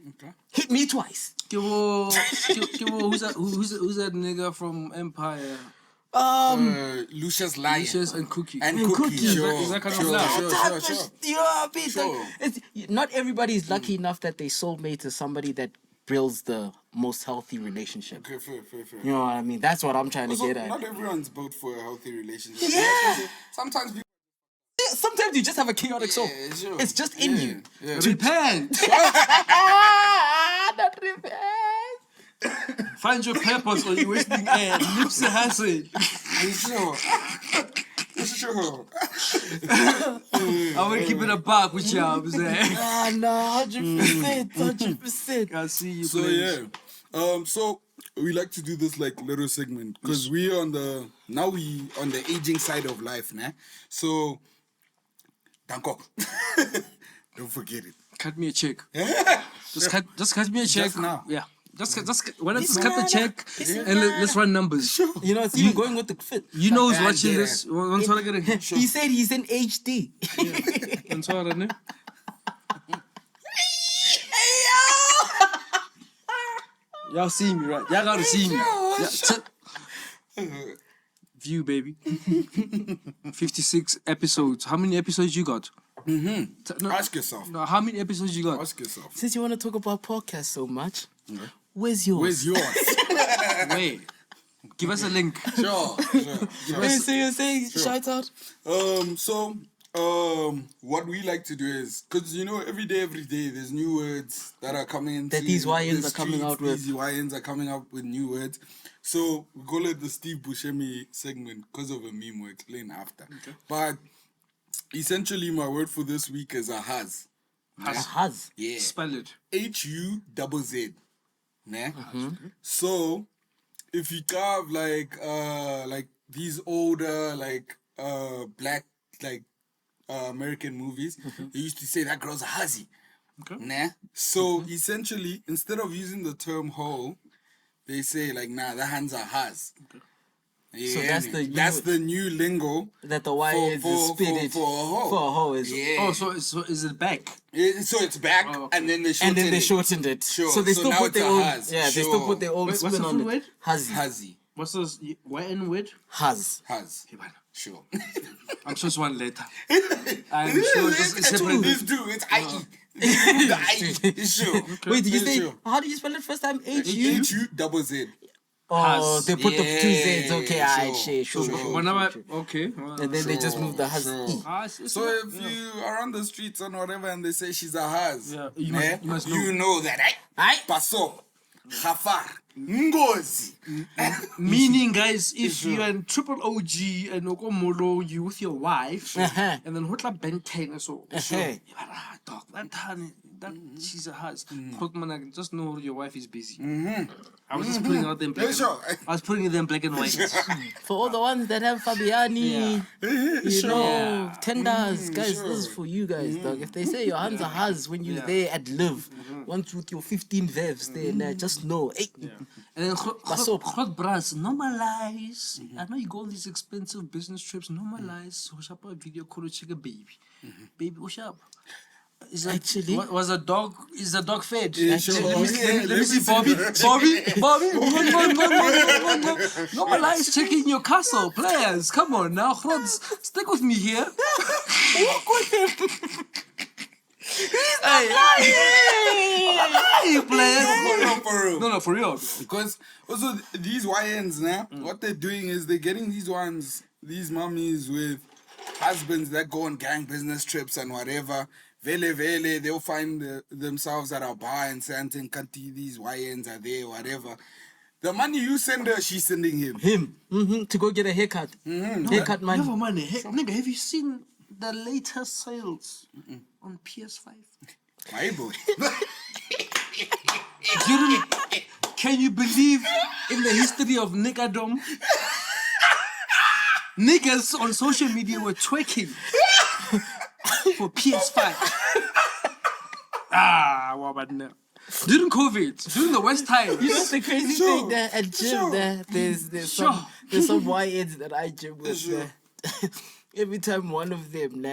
okay. hit me twice. Who's that nigga from Empire? Lucius Lion. Lucius and Cookie. And And Cookie. Cookie. Sure. Is that kind of sure, love? sure. You know what I mean? Sure. Not everybody is lucky enough that their soulmate is somebody that builds the most healthy relationship. Okay, fair. You know what I mean? That's what I'm trying to Also, get at. not everyone's built for a healthy relationship. Yeah. Sometimes people. Sometimes you just have a chaotic soul. Yeah, sure. It's just in you. Yeah. Repent. Not repent. Find your purpose or you're wasting air. Lips are hassle. Sure. I want to keep it a buck with y'all. No, 100%. I see you. So yeah. So we like to do this like little segment because we on the aging side of life, nah. So Danko. Don't forget it. Cut me a check. Just cut me a check. Just now. Yeah. Just why not just cut the check and let's run numbers. You know, it's even going with the fit. You know who's I watching get this. Once I get it. He said he's in HD. Once I get it. Y'all see me, right? Y'all gotta see me. View, baby. 56 episodes. How many episodes you got? Ask yourself. No, how many episodes you got? Ask yourself. Since you want to talk about podcasts so much, where's yours? Where's yours? Wait. Give us a link. Sure. Say, shout out. So What we like to do is, because you know, every day, there's new words that are coming into That these YNs the are coming streets, out with. These YNs are coming up with new words. So we call it the Steve Buscemi segment because of a meme we'll explain after. Okay. But essentially, my word for this week is a has. Has. Yeah. Spell it. HUZZ. Nah? So if you carve like these older black American movies, they used to say that girl's a hussy. Okay. Nah? So essentially, instead of using the term hoe, they say like, nah, that hand's a has. Okay. Yeah, So that's the new lingo that the YNs is spitted for a hoe. For a hoe is Yeah. Oh, so is it back? So it's back, and then they shortened it. Sure. So they still now put it's their a own. has. Yeah, they still put their own What's spin the on full it. word? Hazy. What's this YN word? Has. Sure. I'm sure it's one letter. I'm sure it's separate. These two, it's IE. The IE. Sure. Wait, did you say? Sure. How did you spell it first time? HUZZ. Oh, Has. they put the two Z's. Okay, alright, Sure. sure. Whenever, okay. And then they just move the has. So if you are on the streets and whatever and they say she's a has, you must know. You know that, Aye. Paso, Khafar, Ngozi. Meaning, guys, if you're in triple OG and Okomolo, you with your wife, and then Hotla Ben 10 so, dog, that she's a has. Just know your wife is busy. I was just putting out them black I was putting them black and white. For all the ones that have Fabiani, you know, tenders, guys, this is for you guys, dog. If they say your hands are has when you're there at live, once with your 15 vevs there, just know. Hey. And then hot brass, normalize. I know you go on these expensive business trips, normalize. What's up a video call check a baby. Baby, what's up? Is actually is the dog fed? Sure. Let me see Bobby. Normalize checking your castle players. Come on now, Rods, stick with me here. Walk with him. He's not lying, player. No, for real. Because also these YNs now, what they're doing is they're getting these mummies with husbands that go on gang business trips and whatever. Vele, they'll find themselves at a bar and say, Kanti, these YNs are there, whatever. The money you send her, she's sending him. To go get a haircut. Haircut money. Never money. Nigga, have you seen the latest sales on PS5? My boy. Can you believe in the history of niggadom? Niggas on social media were twerking for PS5. During COVID, during the West Times. You know the crazy thing that at gym there's some YNs that I gym with there. Every time one of them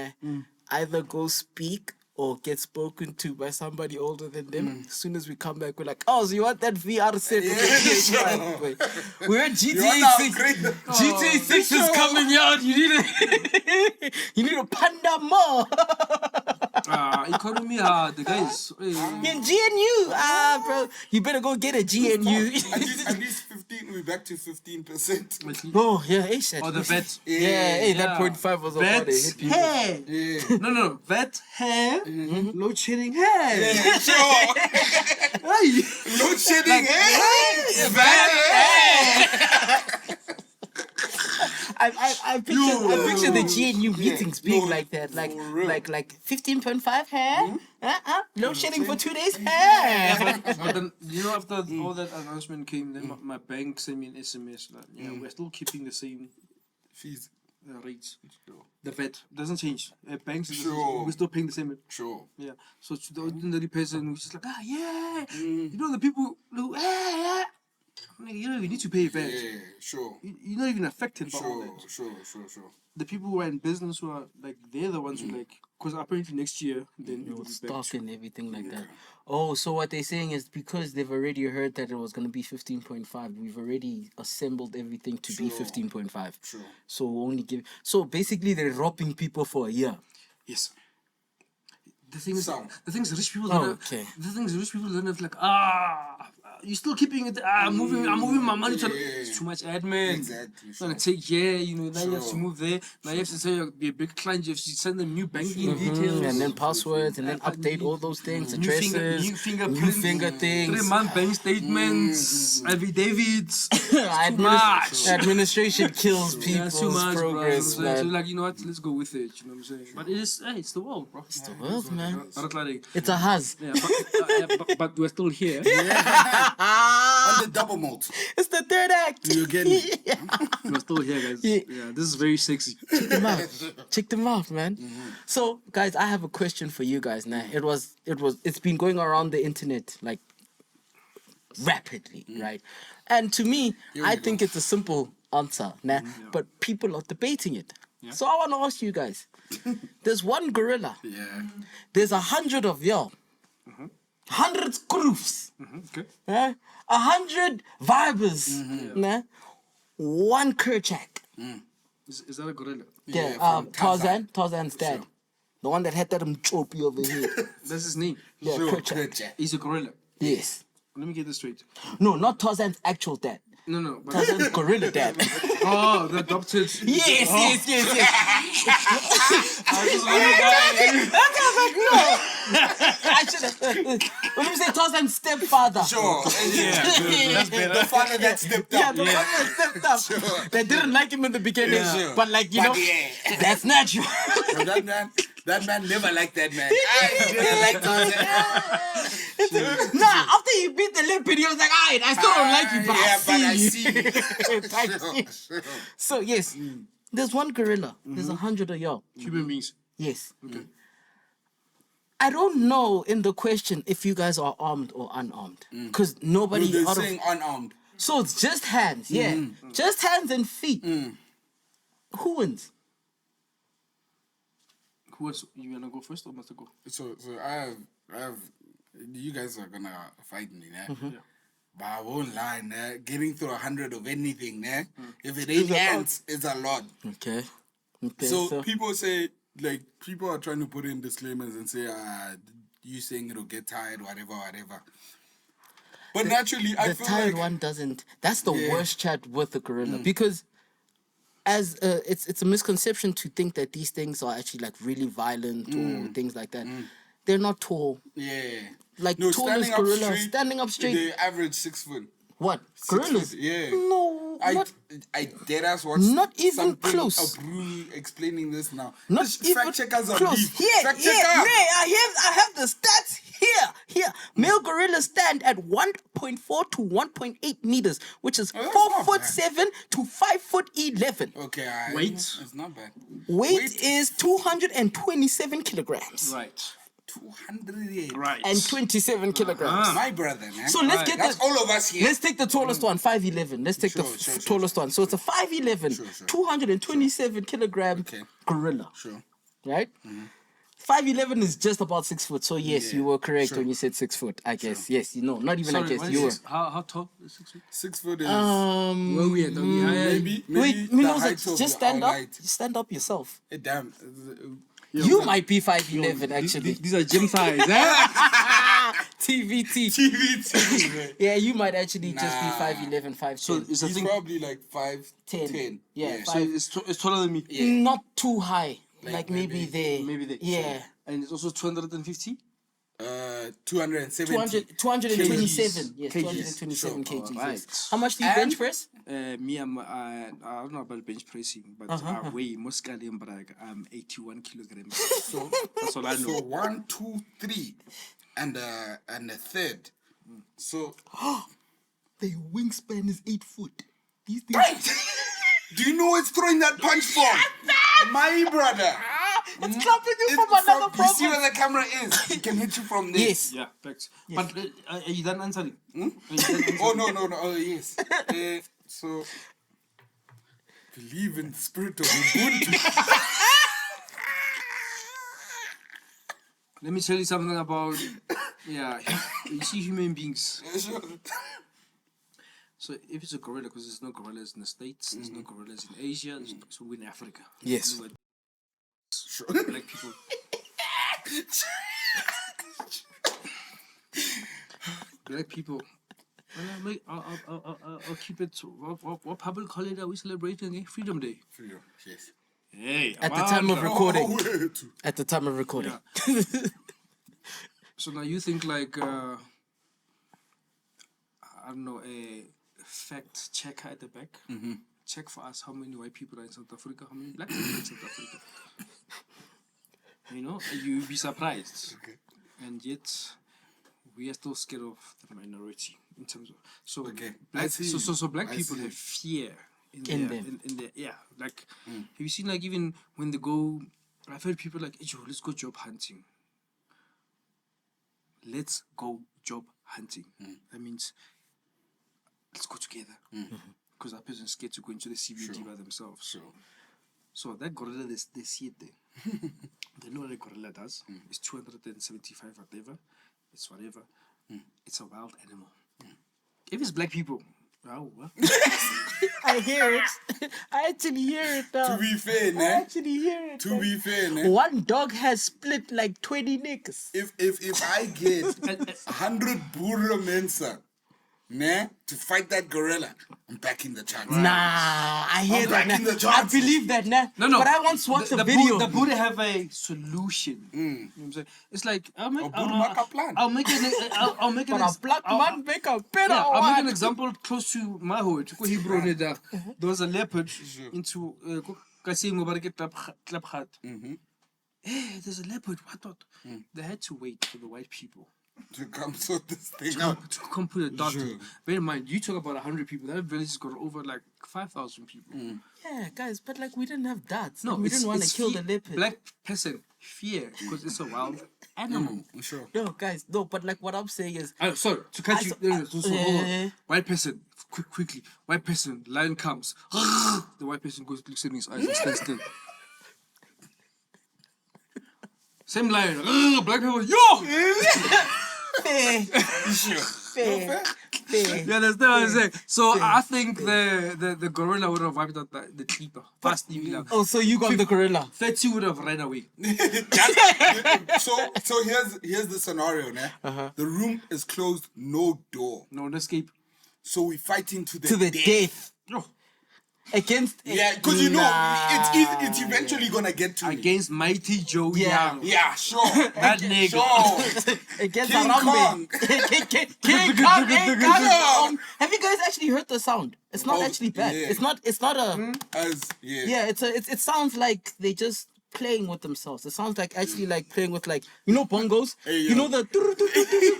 either go speak or get spoken to by somebody older than them, as soon as we come back, we're like, oh, so you want that VR set? We're at GTA 6. GTA 6 is coming out. You need a panda more. Economy hard, the guys. In GNU, bro, you better go get a GNU. At least 15. We're back to 15%. Oh yeah, ASAP. Oh, the vet. That 0.5 was about it. Hair. No, vet hair. Load shedding hair. Yeah, sure. Load shedding hair. Vet hair. I picture the GNU meetings being like that, like 15.5 hair, load shedding for 2 days hair. But then, after all that announcement came, then my bank sent me an SMS that we're still keeping the same fees rates. The vet doesn't change. Banks sure. We're still paying the same. Sure. Yeah. So to the ordinary person, was just like, the people who you don't even need to pay VAT. Yeah, sure. You're not even affected by all that. Sure. The people who are in business who are they're the ones who because apparently next year then it will be stock and everything like that. Oh, so what they're saying is because they've already heard that it was going to be 15.5, we've already assembled everything to be 15.5. Sure. So so basically they're robbing people for a year. Yes. The things rich people okay. The things rich people don't have you're still keeping it. I'm moving my money to. It's too much admin. Exactly, It's gonna take now you have to move there. Now you have to say you'll be a big client. You have to send them new banking details. And then passwords, and then update all those things, addresses, new fingerprints, new finger things. 3-month bank statements, affidavits. Administration kills people's too much, progress, bro. man. So like, you know what? Let's go with it. You know what I'm saying? But it's the world, bro. It's the World, man. world. It's a huzz. Yeah, but we're still here. On the double malt. It's the third act. You get me? We're still here, guys. Yeah. Yeah, this is very sexy. Check them out, man. So, guys, I have a question for you guys now. It's been going around the internet like rapidly, right? And to me, I think it's a simple answer, nah? But people are debating it. Yeah. So I want to ask you guys. There's one gorilla. Yeah. There's 100 of y'all. 100 scroofs. Okay. 100 vibers. Nah? One Kerchak. Is that a gorilla? Yeah, from Tarzan's dad. Sure. The one that had that choppy over here. That's his name. Yeah, Sure, Kerchak. Kerchak. He's a gorilla. Yes. Let me get this straight. No, not Tarzan's actual dad. No. But Tarzan's gorilla dad. oh, the adopted. yes. I was just I should have. When you say Tarzan's stepfather. Sure. The father that stepped Yeah, up. the father that stepped up. Sure. They didn't like him in the beginning. Yeah. But like, you But know, yeah. that's natural. So that man never liked that man. I didn't like Tarzan. Nah, after he beat the limpid, he was like, alright, I still don't like you, but I see you. I see you. So, yes, there's one gorilla. There's 100 of y'all. Human beings. Yes. Okay. I don't know in the question if you guys are armed or unarmed. Because nobody... They're out of- saying unarmed. So it's just hands, yeah. Just hands and feet. Who wins? Who else? You wanna go first or must I go? So I have. You guys are gonna fight me, nah? But I won't lie, nah? Getting through 100 of anything, nah? If it ain't ants, it's a lot. Okay. So people say, like, people are trying to put in disclaimers and say, you saying it'll get tired, whatever. But naturally, I the feel tired like one doesn't. That's the worst chat with the gorilla because as it's a misconception to think that these things are actually like really violent or things like that. They're not tall. yeah, Like no, tallest standing up gorilla straight, standing up straight. They average 6 foot. What 6 gorillas? foot, yeah. No, not I dare us watch Not even something, close. A brewery explaining this now. not This even fact checkers are close. deep. Here, Fact here, checker. Nay, I have the stats here. Male gorillas stand at 1.4 to 1.8 meters, which is that's 4 not foot bad. 7 to 5 foot 11. Okay, Weight? It's not bad. Weight is 227 kilograms. Right. 200. Right. And 27 kilograms. My brother, man. So let's get That's the. all of us here. Let's take the tallest one, 5'11". Let's take the Sure, tallest one. So it's a 5'11", 227 kilogram gorilla. Sure. Right? 5'11" is just about 6 foot. So yes, you were correct when you said 6 foot. I guess. Yes, not even Sorry, I guess. what You were. is how tall is 6 feet? 6 foot is Where we at? maybe Wait, the Minoza, height of just stand our up. light. Stand up yourself. Damn. You might be 5'11", actually. These are gym size, eh? TVT. TVT. Yeah, you might actually just be Nah. 5'11", 5'10". So it's a He's thing. probably like 5'10". Yeah, So it's taller than me. Not too high. Like maybe there. Maybe they. Yeah. And it's also 250. 270. 227. Yes, Kgs. 227 Sure. kgs. Alright. Yes. How much do you bench press? Me, I don't know about bench pressing, but I weigh most scallion, but I'm 81 kilograms. So that's all I know. So 1, 2, 3, and a third. So The wingspan is 8 foot. These things. do you know it's throwing that punch from? My brother. It's clapping you It's from another you see province. where the camera is? It can hit you from there. Yes. Yeah, facts. But are you done answering? Are you done Oh answering? no. Oh yes. So believe in the spirit of Ubuntu. Let me tell you something about you see human beings. So if it's a gorilla, because there's no gorillas in the States, there's no gorillas in Asia, so we're in Africa. Yes. Black people. Black people And I'll keep it. What public holiday are we celebrating? Freedom Day. Freedom, yes. Hey, At the time of recording. wait. At the time of recording. Yeah. So now you think like I don't know, a fact checker at the back. Check for us how many white people are in South Africa, how many black people are in South Africa. You know, you'll be surprised. Okay. And yet we are still scared of the minority in terms of I see. so black I people see. have fear In them. in their yeah. Like have you seen like even when they go, I've heard people like, hey, Joe, let's go job hunting. Let's go job hunting. That means let's go together. Because that person's scared to go into the CBD by themselves. Sure. So that gorilla, they see it there. They know what a gorilla does. It's 275 whatever. It's whatever. It's a wild animal. If it's black people, wow. I hear it. I actually hear it now. To be fair, I ne? actually hear it. To be fair, ne? One dog has split like 20 niggas. If I get 100 Burra Mensa, ne, to fight that gorilla, I'm backing the chance. Nah, I hear I'm that. backing Nah. the I chances. believe that, nah. No. But I once watched a the video. The Buddha have a solution. You know what I'm saying? It's like I'll make Buddha plan. I'll make an I'll make an But a black man make a better I'll make an one. example close to my hood. There was a leopard into Klapgat. Hey, there's a leopard. What? They had to wait for the white people To come sort this thing out. to come put a dot. Sure. Bear in mind, you talk about 100 people. That village has got over like 5,000 people. Yeah, guys, but like we didn't have darts. No, Like, we didn't want to it's kill fear. the leopard. Black person fear because it's a wild animal. Sure. No, guys, no. But like what I'm saying is, Sorry to cut you. Hold on. yeah. White person, quickly. White person, lion comes. The white person goes, looks in his eyes and stands still. Same lion. Black people, yo! fair, Sure. fair. You understand what I'm saying? So I think the gorilla would have wiped out the keeper. Fast even. Oh, so you got the gorilla. 30 would have ran away. So here's the scenario, ne? The room is closed, no door. No escape. So we fighting to the To the death. No. Against Yeah, because you know Nah. it's eventually gonna get to me. Against Mighty Joe Yeah. Young. Yeah, sure. That nigga. Sure. against King Harambe. Kong. King Kong ain't coming. Have you guys actually heard the sound? It's not Oh, actually bad. yeah. It's not a yeah, it sounds like they just playing with themselves. It sounds like actually like playing with like bongos. Hey, you yo. know the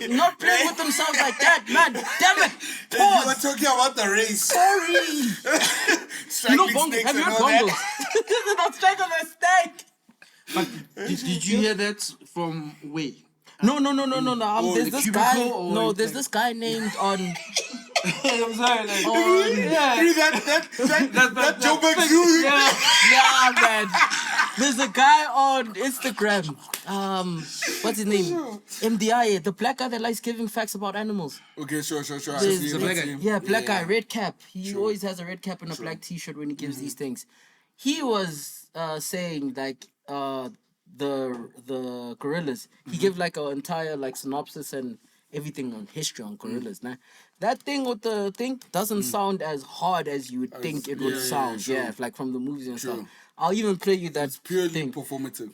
not playing with themselves like that, man. Damn it. Hey, you were Pause. talking about the race. Sorry. Striking Bongos. snakes Have you and heard all that. bongos? Not strike on a snake. But did you hear that from Way? No. There's the this cubicle guy. or No, like- there's this guy named on. I'm sorry. Like, Yeah. Really, that Joburg thing. Zoo. Yeah, man. There's a guy on Instagram. What's his name? MDI, the black guy that likes giving facts about animals. Okay, sure. I There's- see him, I black see guy. him. Yeah, black guy, red cap. He always has a red cap and a black T-shirt when he gives these things. He was saying like the gorillas. He gave like an entire like synopsis and everything on history on gorillas. Nah, that thing with the thing doesn't sound as hard as you would think it would sound. sure. Yeah, like from the movies and stuff. True. I'll even play you that Purely thing. performative.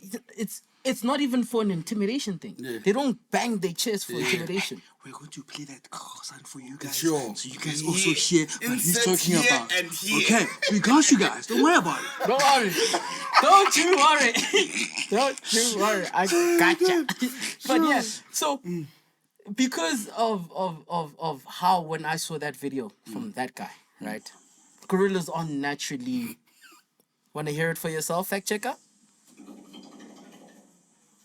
It's not even for an intimidation thing. Yeah. They don't bang their chest for intimidation. we're going to play that sound for you guys. Sure. So you guys also hear what he's Insert talking here about. and here. Okay, we got you guys. Don't worry about it. Don't worry. Don't you worry. Don't you worry. I gotcha. But yeah, so because of how when I saw that video from that guy, right? Gorillas are naturally. Wanna hear it for yourself, fact checker?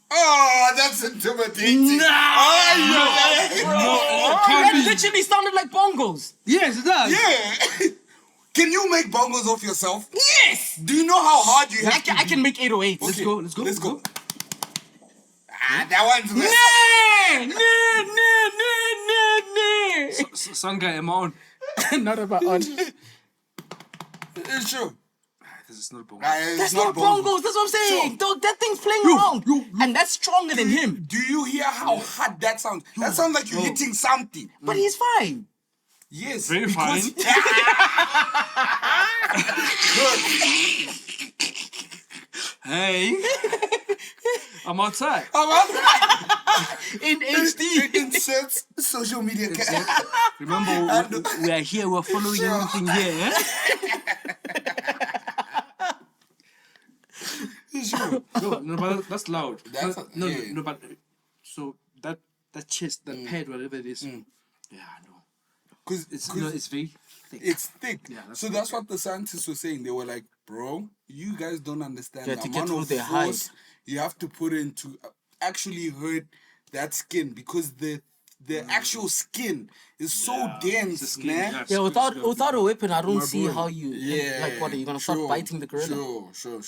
Oh, that's intimidating. That literally sounded like bongos. Yes, it does. Yeah. Can you make bongos off yourself? Yes. Do you know how hard you have I can make 808s. Let's go. Let's go. That one's Sanga am on. Not about on. It's true. This is not a bongo. That's not bongos. That's what I'm saying. Sure. Dog, that thing's playing around. And that's stronger than him. Do you hear how hard that sounds? That sounds like you're hitting something. But he's fine. Yes. Very because- fine. Hey, I'm outside. In HD. Inserts social media. Remember, we are here. We're following everything here. Sure. No, but that's loud. That's No, but so that chest, that pad, whatever it is. Yeah, I know. Because It's very thick. it's thick. Yeah, that's so that's what the scientists were saying. They were like, bro, you guys don't understand Yeah, the to get amount through of their force hide. you have to put in to actually hurt that skin because the actual skin is so dense, the skin, man. yeah. Yeah, without a weapon, I don't My see boy. how you like. What are you gonna start biting the gorilla? Sure.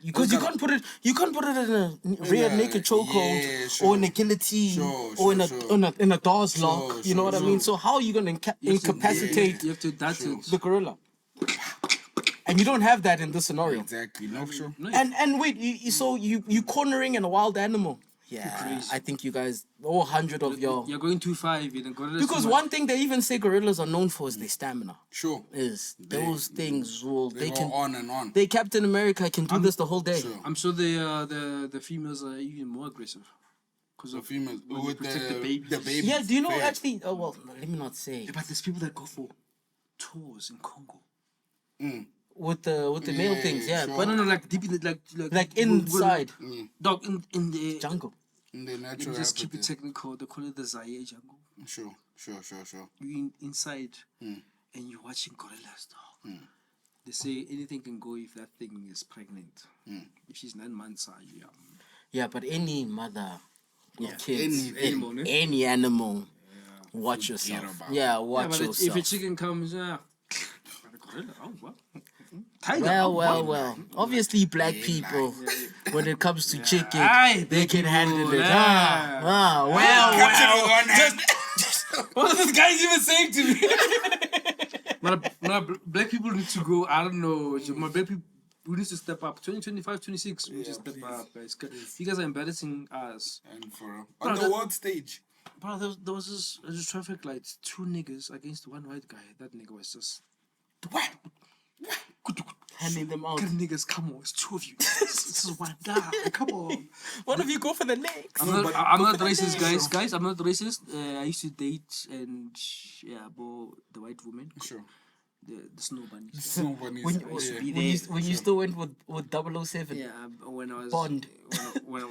Because you can't put it in a rear naked chokehold or in a guillotine or in a Dawes lock. You know what I mean? So how are you gonna incapacitate You have to adapt it. the gorilla? And you don't have that in this scenario. Exactly. No, sure. And wait, you cornering in a wild animal. Yeah, I think you guys, all 100 of y'all. You're going too far if you gorillas. Because one thing they even say gorillas are known for is their stamina. Sure. Is those things will They go on and on. They Captain America can do this the whole day. Sure. I'm sure the females are even more aggressive. Because The of females when they with protect the babies. Yeah, do you know Fair. actually? Oh well, let me not say. Yeah, but there's people that go for tours in Congo. With the male things, yeah, sure. but No, like deep in the like inside dog in the jungle. In the Let natural me just keep it habitat. technical. They call it the Zaire jungle. Sure. You inside and you're watching gorillas, dog. They say anything can go if that thing is pregnant. If she's 9 months, Yeah, but any mother with kids, Any any animal, watch yourself. about Yeah, yeah, watch but yourself. if a chicken comes, but a gorilla, oh well. Tiger, Well. Obviously, black people, when it comes to chicken, Aye, they can handle it. yeah. Well. What are these guys even saying to me? Black people need to go. I don't know. My black people, we need to step up. 2025, 26, we need to step up, guys. You guys are embarrassing us. And on the world stage. Bro, there was this traffic lights. 2 niggas against 1 white guy. That nigga was just. Handing them out. Good niggas, come on, it's 2 of you. This is 1 guy. Come on. One of you go for the next. I'm not racist, guys. I'm not racist. I used to date and the white woman. Sure. The snow bunny. Snow bunnies. When you still went with 007. Yeah, when I was Bond. When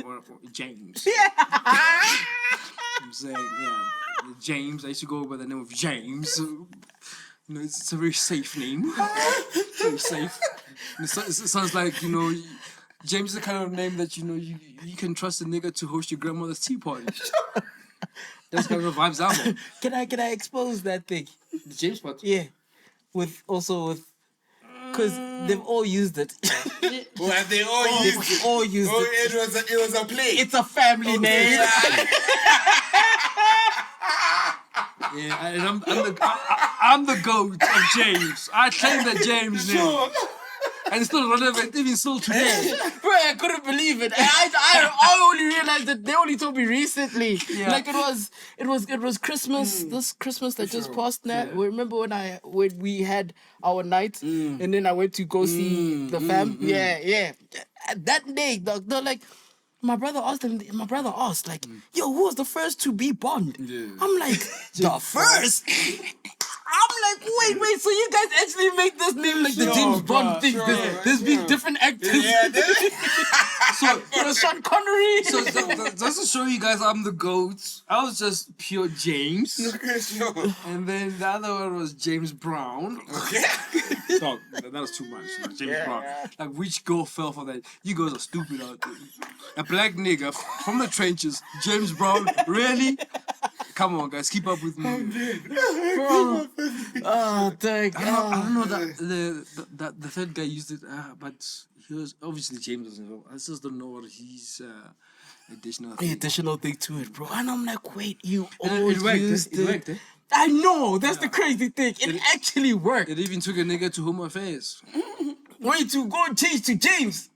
James. I'm saying, James. I used to go by the name of James. You know, it's a very safe name. Very safe. It sounds like, James is the kind of name that, you can trust a nigga to host your grandmother's tea party. That's kind of vibes I'm on. Can I expose that thing? The James part? Yeah. Because they've all used it. Well, they all used it. All used it. It was a play. It's a family name. Yeah, and I'm the goat of James. I claim that James name. And it's still relevant even still today. Bro, I couldn't believe it. I only realized that they only told me recently. Yeah. Like it was Christmas. This Christmas that just passed now. Remember when we had our night and then I went to go see the fam? Yeah. That day, they're like, my brother asked, like, yo, who was the first to be Bond? Yeah. I'm like, the first? I'm like, wait, so you guys actually make this name like the James Bond thing? There's been different actors. Yeah, So, Sean Connery. so just to show you guys I'm the goat, I was just pure James. sure. And then the other one was James Brown. Okay. Dog, that was too much. James Brown. Like, which girl fell for that? You guys are stupid out there. A black nigga from the trenches, James Brown, really? Come on, guys, keep up with me. Bro. Oh, thank I don't know that the third guy used it, but he was obviously James was involved. I just don't know what his additional thing. additional thing to it, bro. And I'm like, wait, you And all it worked. used It worked. I know, that's the crazy thing. It actually worked. It even took a nigga to Home Affairs. Wait to go and change to James.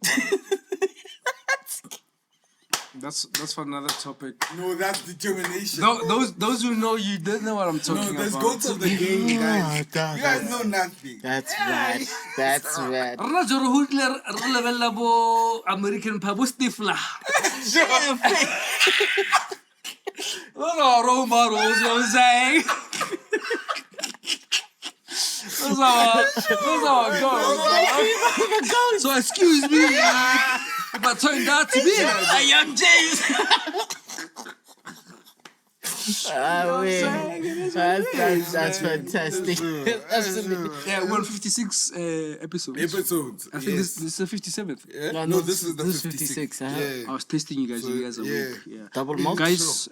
That's for another topic. No, that's determination. Those who know you didn't know what I'm talking No, let's about. go to the game, guys. God, You guys know nothing. That's right. That's right. Rona joro Hitler relevela bo American pabo stifla. Those are role models, you know what I'm saying? Those are goals. So excuse me if I turned out to be a young James. That's fantastic. Absolutely. Yeah, we're on 56 episodes. I think this is the 57th. Yeah? No, this is the this is 56. 56. Uh-huh. Yeah. I was testing you guys. So, You guys are yeah. weak. Yeah. Double malt. Guys,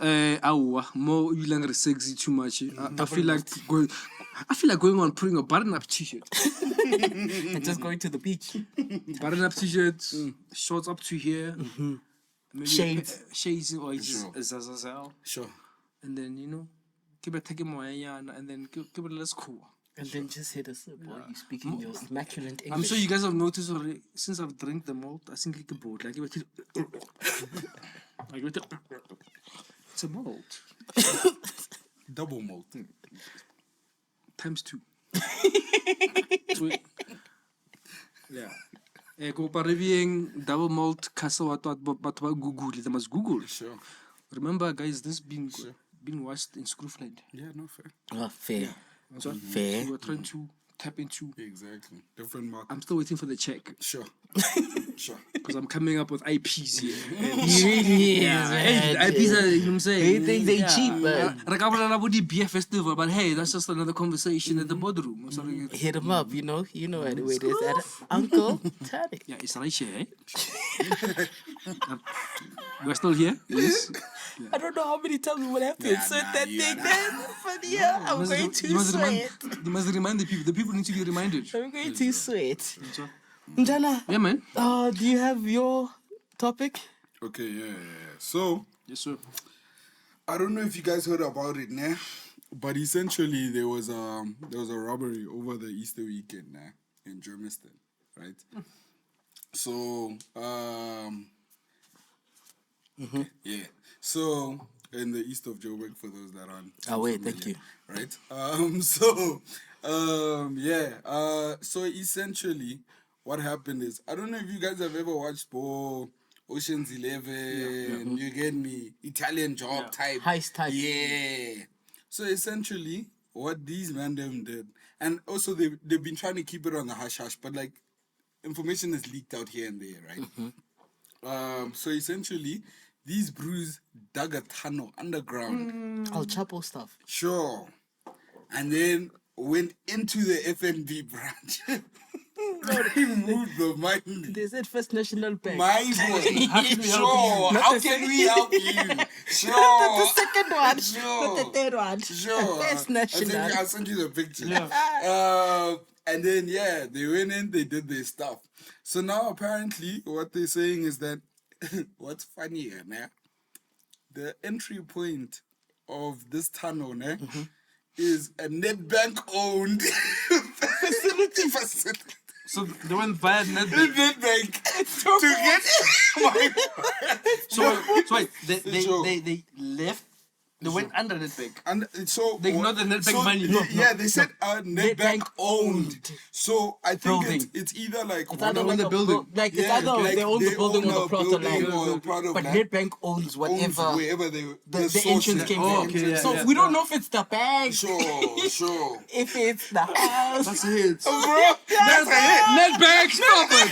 more you longer sexy too much. I feel like going on putting a button-up t-shirt. And just going to the beach. Button-up t-shirts, shorts up to here. Maybe Shades. Shades or just Sure. a zazazel. Sure. And then, keep it taking more and then keep it less cool. And then just hit us up while you speaking your immaculate English. I'm sure you guys have noticed already, since I've drank the malt, I think like a boat. Like, it's a malt. Double malt. Times 2. Yeah. Go reviewing double malt Castle but Google. They must Google. Sure. Remember, guys, this being watched in Scroofland. Yeah, no, fair. Oh, fair. So Fair. we were trying to tap into. Exactly. Different market. I'm still waiting for the check Sure. Sure. because I'm coming up with IPs here. He really is, man. IPs are, you know what I'm saying? They think they cheap, man. Like I about the beer festival, but hey, that's just another conversation at the boardroom. Sorry. Hit him up, you know where it is at Uncle Tanic. Yeah, it's right here, eh? We're still here? Yes. I don't know how many times we would have to insert that thing there, but yeah, I'm going to You sweat. remind the people. The people need to be reminded. I'm going to sweat. So, Njana, yeah, man. do you have your topic? Okay, yeah. So, Yes, sir. I don't know if you guys heard about it, nah? But essentially, there was a robbery over the Easter weekend, nah, in Germiston, right? So, yeah. So, in the east of Joburg, for those that aren't. Oh, wait, thank you. Right. So essentially, what happened is, I don't know if you guys have ever watched Ocean's 11. You get me? Italian Job type. Heist type. Yeah. So essentially, what these men them did, and also they've been trying to keep it on the hush hush, but like information is leaked out here and there, right? So essentially, these brews dug a tunnel underground. El Chapo stuff. Sure. And then went into the FNB branch. Removed the money. They said First National Bank. My boy. Sure. How can we help you? Sure. Not the second one. Sure. Not the third one. Sure. First National. I'll send you the picture. Yeah. And then, yeah, they went in, they did their stuff. So now, apparently, what they're saying is that, what's funny here, man? The entry point of this tunnel, né, is a net bank owned facility. So they went via Netbank. Net bank to get So wait, they left. They went under Netbank. And so They ignored the Netbank money. Yeah, they said net bank owned. So I think Building. it's either like It's either like the building. it's Yeah, either like they own the they building own or the a plot of building or a land. plot of But land. Netbank owns whatever owns wherever the source entrance is. came Oh, from. okay, yeah, So yeah, we don't know if it's the bank, Sure. if it's the house. That's it. Bro, that's it. Netbank, stop it.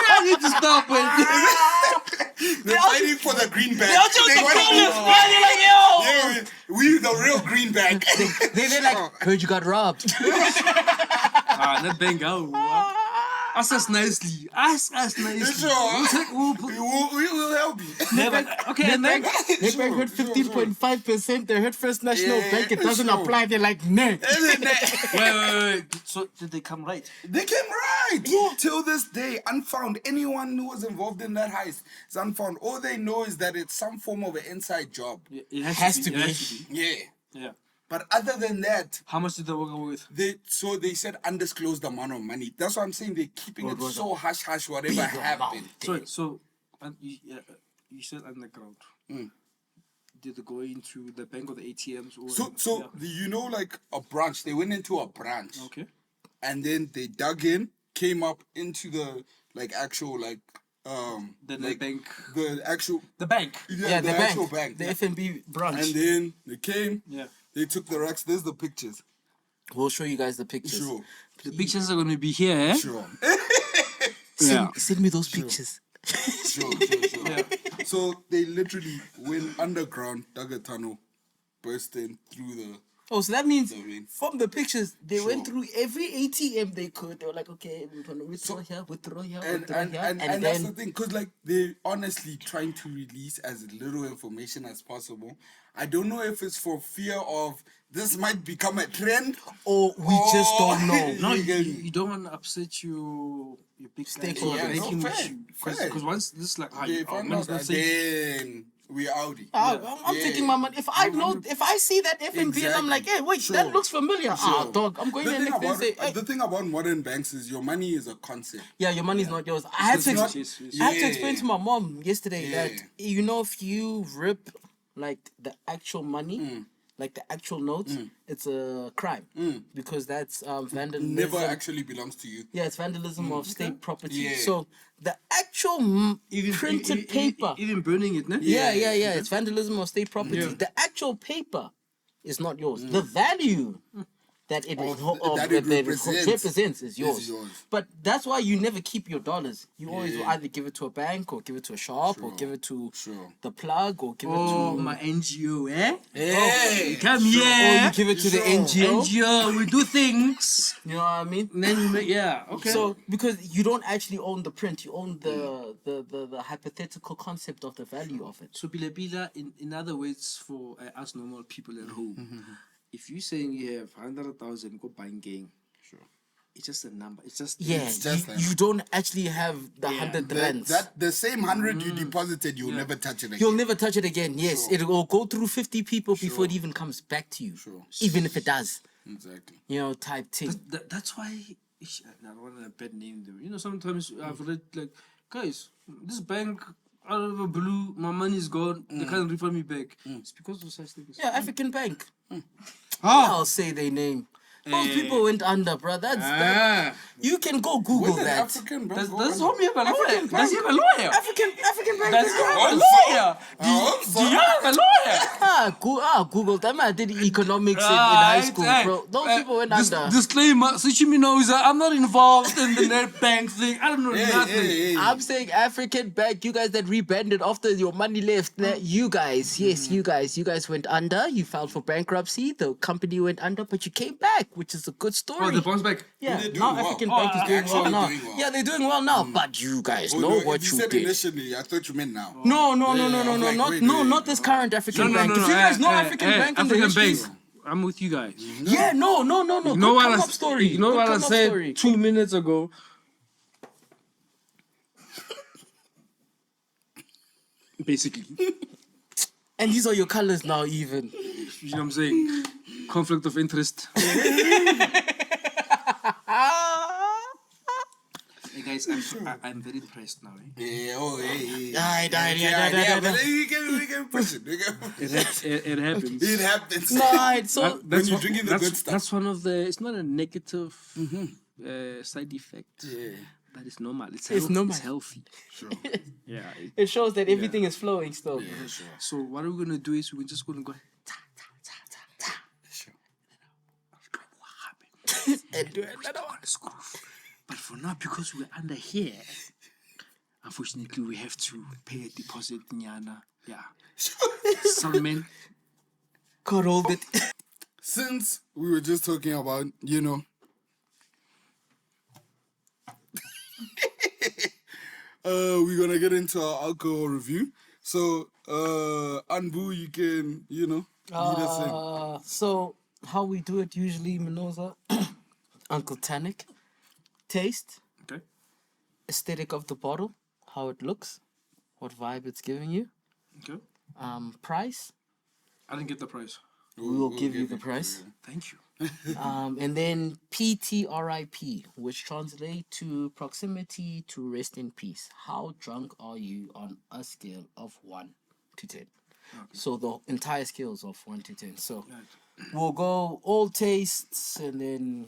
I need to stop it. They're fighting for the greenback. They're just They the want to- colors, man. They're like, yo. Yeah, we the real greenback. They're like, heard you got robbed. Netbank, oh. Ask us nicely. Ask us nicely. Sure. We'll put- We will help you. Okay, and then Netbank heard 15.5%. They heard First National Yeah, Bank. It doesn't sure. apply. They're like, nah. wait. So did they come right? They came right. Till this day, unfound. Anyone who was involved in that heist is unfound. All they know is that it's some form of an inside job. It Has to be. It has to be. Yeah. Yeah. But other than that, How much did they work with? they said undisclosed amount of money. That's what I'm saying. They're keeping it so hush hush. Whatever happened. So you said underground. Did they go into the bank or the ATMs? Or You know, like a branch. They went into a branch. Okay. And then they dug in, came up into the actual the bank. The actual The bank. Yeah, the actual bank. The yeah. FNB branch. And then they came. Yeah. They took the racks. There's the pictures. We'll show you guys the pictures. Sure. The pictures are going to be here, eh? Sure. Send me those pictures. Sure. Yeah. So they literally went underground, dug a tunnel, burst in through the. Oh, so that means rain. from the pictures, they went through every ATM they could. They were like, okay, we're going to withdraw here, withdraw here, withdraw here. And that's the thing, because they're honestly trying to release as little information as possible. I don't know if it's for fear of this might become a trend, or we just don't know. No, you don't want to upset your big stakeholders. Because once this they find out that then we Audi. I'm taking my money. If I see that FNB and I'm like, hey, wait, that looks familiar. Dog, I'm going there next day and say, hey. The thing about modern banks is your money is a concept. Yeah, your money is not yours. I had to explain to my mom yesterday that, you know, if you rip the actual money, like the actual notes, it's a crime because that's vandalism. Never actually belongs to you. Yeah, it's vandalism of state property. Yeah. So the actual printed paper, even burning it, no? Yeah. It's vandalism of state property. Yeah. The actual paper is not yours. The value that it represents is yours. But that's why you never keep your dollars. You always will either give it to a bank or give it to a shop or give it to the plug or give it to my NGO, eh? Hey, come here. Or you give it to the NGO. NGO, we do things. You know what I mean? And then you make, okay. So because you don't actually own the print, you own the hypothetical concept of the value of it. So Bila, in other words, for us normal people at home. If you're saying you have 100,000 go buying game, it's just a number. It's just you don't actually have the 100 rands. The same 100 you deposited, you'll never touch it again. You'll never touch it again. Yes, it will go through 50 people before it even comes back to you. Even if it does. Exactly. You know, type thing. That's why I don't want a bad name though. You know, sometimes I've read guys, this bank out of the blue, my money's gone. They can't refund me back. It's because of such things. Yeah, African Bank. I'll say their name. Those people went under, bro. That's you can go Google that. African Bank. Does homie have a lawyer? Does he have a lawyer? African Bank. Does he have a lawyer? Do you have a lawyer? Google that. Man, I did economics in high school, bro. Those people went under. Disclaimer: Suchimi knows that I'm not involved in the net bank thing. I don't know nothing. I'm saying African Bank. You guys that rebanded after your money left. You guys, you guys went under. You filed for bankruptcy. The company went under, but you came back, which is a good story. Oh, the bounce back. Yeah, now African Bank is doing well now. Yeah, they're doing well now. But you guys know what you did. Initially, I thought you meant now. No, not this current African Bank. If you guys know African Bank and the histories, I'm with you guys. Yeah, no. You know what I said 2 minutes ago? Basically. And these are your colors now, even. You know what I'm saying? Conflict of interest. Hey guys, I'm very depressed now. We can push it. It happens. It happens. Right, so when you're drinking the good stuff. That's one of the. It's not a negative side effect. Yeah. But it's normal. It's normal. It's healthy. Sure. Yeah. It shows that everything is flowing still. Yeah, sure. So what we're gonna do is we're just gonna go. Sure. What happened? And do another one. But for now, because we're under here, unfortunately, we have to pay a deposit, Nyana. Yeah. Sorry, man. God hold it. Since we were just talking about, we're gonna get into our alcohol review. So, Anbu, you can, lead us in. So, how we do it usually, Minoza, Uncle Tanic. Taste, okay. Aesthetic of the bottle, how it looks, what vibe it's giving you. Okay. Price. I didn't get the price. We will give you the price. Thank you. And then PTRIP, which translate to proximity to rest in peace. How drunk are you on a scale of 1 to 10? So the entire scale is of 1 to 10. So we'll go all tastes and then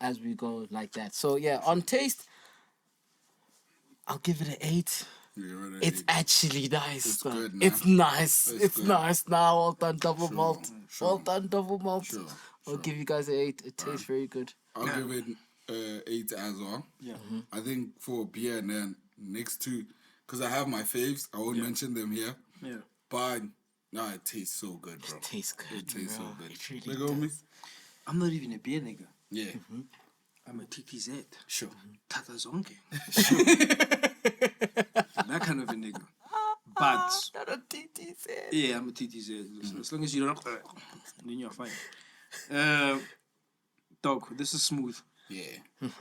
as we go like that. So yeah, on taste, I'll give it an 8. It's actually nice. It's though. good, nah. It's nice. It's good. nice now. Well done, double Sure, malt. sure. Well done, double malt. Sure, I'll give you guys an 8. It tastes very good. I'll give it 8 as well. Yeah. I think for beer and then next two, because I have my faves, I won't mention them here. Yeah. But no, it tastes so good, bro. It tastes good. It tastes bro. so good. It really Look at me. does. I'm not even a beer nigga. Yeah, I'm a TTZ. sure. Tata Zonke. That kind of a nigga. But Not a TTZ. yeah, I'm a TTZ. As long as you don't, then you're fine. Dog, this is smooth. Yeah,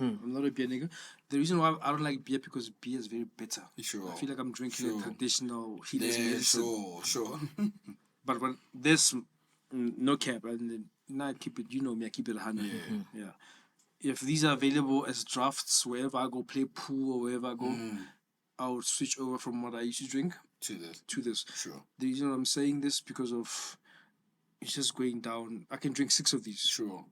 I'm not a beer nigga. The reason why I don't like beer because beer is very bitter. sure. I feel like I'm drinking Sure. a traditional healer's Yeah, medicine. sure. But when this, no cap, and then now I keep it. You know me, I keep it 100. Yeah. If these are available as drafts wherever I go play pool or wherever I go, I would switch over from what I used to drink To this, to this. sure. The reason I'm saying this because of it's just going down. I can drink 6 of these. Sure.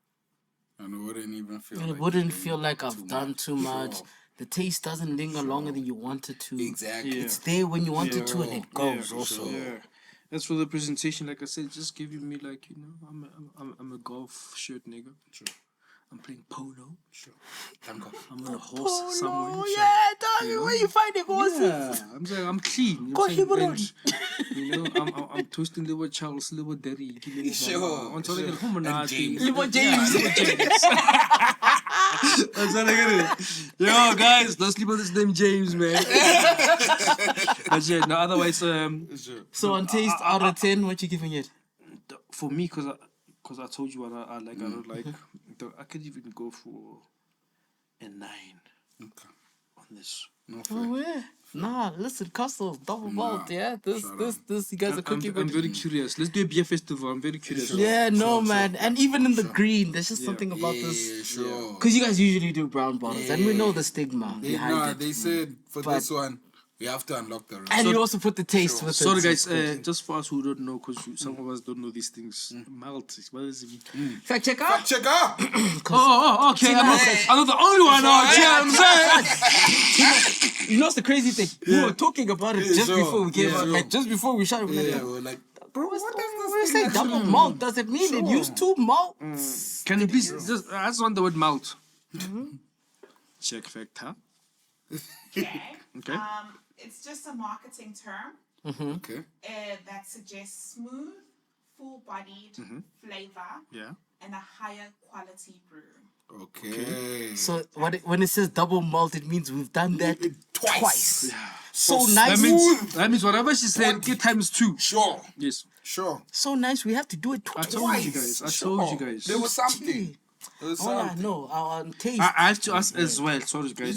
And it wouldn't even feel It like wouldn't you're feel doing like I've done too much. Sure. The taste doesn't linger longer than you want it to. Exactly. Yeah. It's there when you want it to, and it goes also. Yeah. As for the presentation, like I said, just giving me like I'm a golf shirt nigga. Sure. I'm playing polo. Sure. Thank God. I'm on a horse somewhere. Oh yeah, dog. Where you finding horses? Yeah, I'm saying I'm clean. You know, Go what I'm saying? Hebron. And, you know, I'm toasting little Charles, little Derry, Sure, I'm trying to get home And James. Little James. I'm trying to get it. Yo, guys, don't sleep on this name James, man. But yeah, no, otherwise, Sure. So on taste, out of 10, what you giving it? for me, cause I told you what I like, I don't like. I could even go for a 9 Okay. on this. No fair. Oh yeah. Nah, listen, Castle Double Malt, yeah. This, you guys are cooking I'm with. very curious. Let's do a beer festival. I'm very curious. Sure. Yeah, no, Sure, man. sure. And even in the green, there's just something about Yeah, this. sure. Because you guys usually do brown bottles, and we know the stigma They, behind nah, it. they said for But- this one, we have to unlock the rest. And you also put the taste with Sorry, it. guys. Just for us who don't know, because some of us don't know these things. Malt. What does it mean? Fact check out. Check out! Oh, okay. I'm not the only one out here. I'm saying. You know what's the crazy thing? We were talking about it just sure. before we came Yeah, out. sure. Like, just before we shot it. Yeah, Like, we're like, bro, what what does does this this say? thing Double actually malt. Does it mean it used 2 malts? Can you please just? I just want the word malt. Check fact, huh? Okay. Okay. It's just a marketing term okay. that suggests smooth, full-bodied flavor Yeah. and a higher quality brew. Okay. So when it says double malt, it means we've done that Twice. So nice. That means whatever she said, get times 2. Sure. Yes. Sure. So nice. We have to do it I twice. told you guys. I told you guys. There was something. There was Oh yeah, something. no. Our taste. I have to ask as well. Sorry, guys.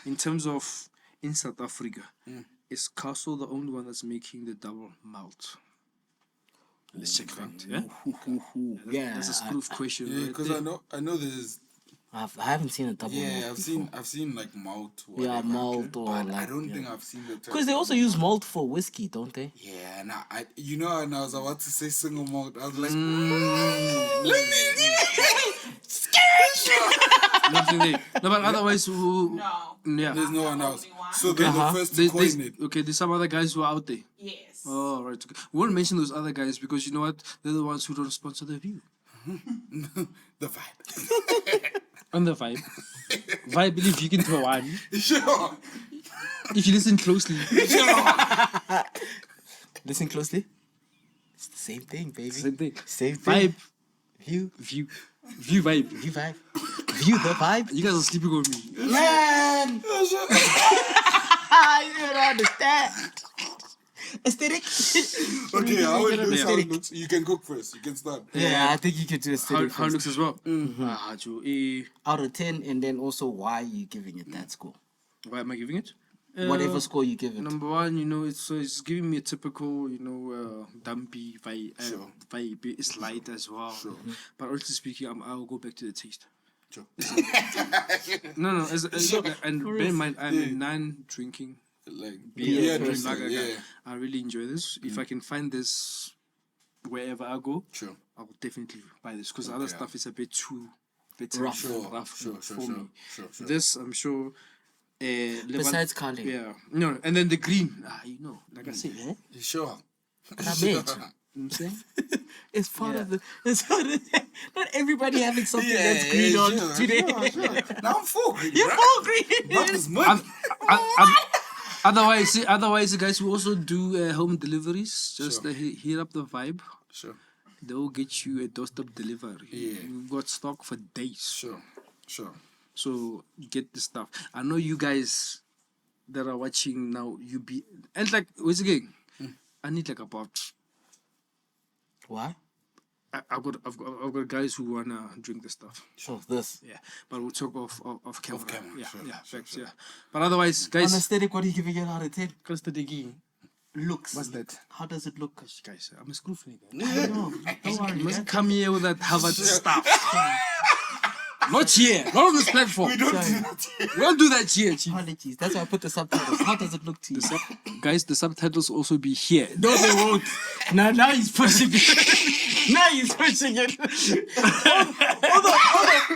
In terms of in South Africa, is Castle the only one that's making the double malt? Let's check fact. Yeah. yeah, That's a screw of question. Yeah, right because there. I know there's I haven't seen a double yeah malt. I've seen like malt Yeah, whatever, malt or but like. I don't think I've seen the Because they also use malt for whiskey, don't they? yeah and I you know and I was about to say single malt I was like Nothing there. No, but otherwise, who? No. Yeah. there's no the one else only one. so they're the first to coin it. Okay, there's some other guys who are out there. Yes. Oh, right. Okay. We won't mention those other guys because you know what? They're the ones who don't sponsor the view. The vibe. On the vibe. Vibe, believe you can throw one. Sure. If you listen closely. Listen closely. It's the same thing, baby. Same thing. Same thing. Vibe. View. View vibe. View vibe. View the vibe. You guys are sleeping on me. Man! You don't understand. Aesthetic. Okay, how it looks, how it Aesthetic. looks. You can cook first. You can start. Yeah, I think you can do How aesthetic it looks first. as well. Joe, Out of 10, and then also why you giving it that score. why am I giving it? Whatever score you give it. Number one, it's giving me a typical, dumpy vibe. Vibe. It's light as well. But honestly speaking, I'll go back to the taste. Sure. No. And bear in mind, I'm a non-drinking Like beer drinker, lager guy. yeah. I really enjoy this. If I can find this wherever I go, Sure. I will definitely buy this because other stuff is a bit too Rough. for me. Sure. This, I'm sure. Besides Carly. Yeah. No, and then the green. Like I said, You sure? I'm saying? It's part of the. It's part of not everybody having something that's green on today. Sure. Now I'm full green. You're bruh. full green. Not as much. Otherwise, guys, we also do home deliveries. Just hit up the vibe. Sure. They'll get you a doorstep delivery. Yeah. We've got stock for days. Sure. So get the stuff. I know you guys that are watching now. And like, what's again? I need like about. Why? I've got guys who wanna drink the stuff. Sure, this. Yeah, but we'll talk off camera. Sure. Facts. Yeah. But otherwise, guys. On aesthetic, what are you giving it out of 10? Cause the digging. Looks. What's that? How does it look? Guys, I'm a screw nigga. I know. Don't worry. You mustn't come here with that Harvard stuff. Not here. Not on this platform. We don't do that here, Chief. Apologies. That's why I put the subtitles. How does it look to you? Guys, the subtitles also be here. No, they won't. Now he's pushing it. Now he's pushing it.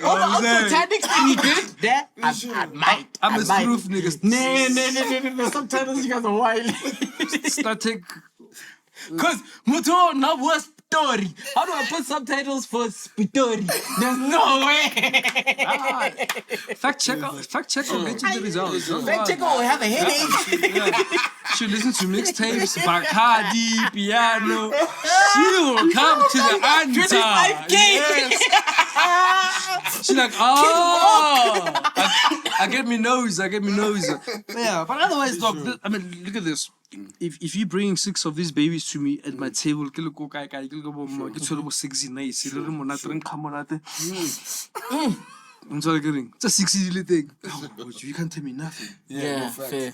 All the Uncle Tanic's pretty good. There, I might. I'm a screw nigga. No. The subtitles, you guys are wild. Static. Because Muto now was story. How do I put subtitles for story? There's no way. Fact check or get you the results. Fact checker will have a headache. She listen to mixtapes, Bacardi, piano. She will come to the answer. 25K. Yes. She's like, I get me nose. Yeah, but otherwise, dog. Look at this. If you bring 6 of these babies to me at my table, I'm sorry, kidding. It's a 60 little thing. You can't tell me nothing. Yeah, no, facts. fair.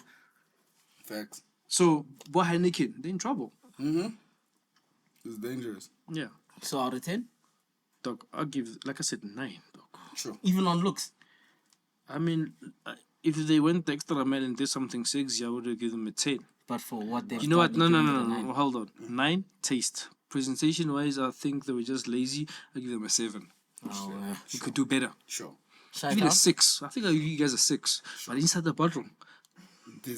Facts. So, boy Heineken, they're in trouble. It's dangerous. Yeah. So out of 10? Dog, I'll give, like I said, 9, dog. Sure. Even on looks. I mean, if they went the extra mile and did something sexy, I would have given them a 10. But for what they've You know what? done, No. you give it a 9. Hold on. 9, taste. Presentation wise, I think they were just lazy. I'll give them a 7. Oh, You could do better. Sure. Even a 6. I think I'll give you guys a 6. But inside the bottle.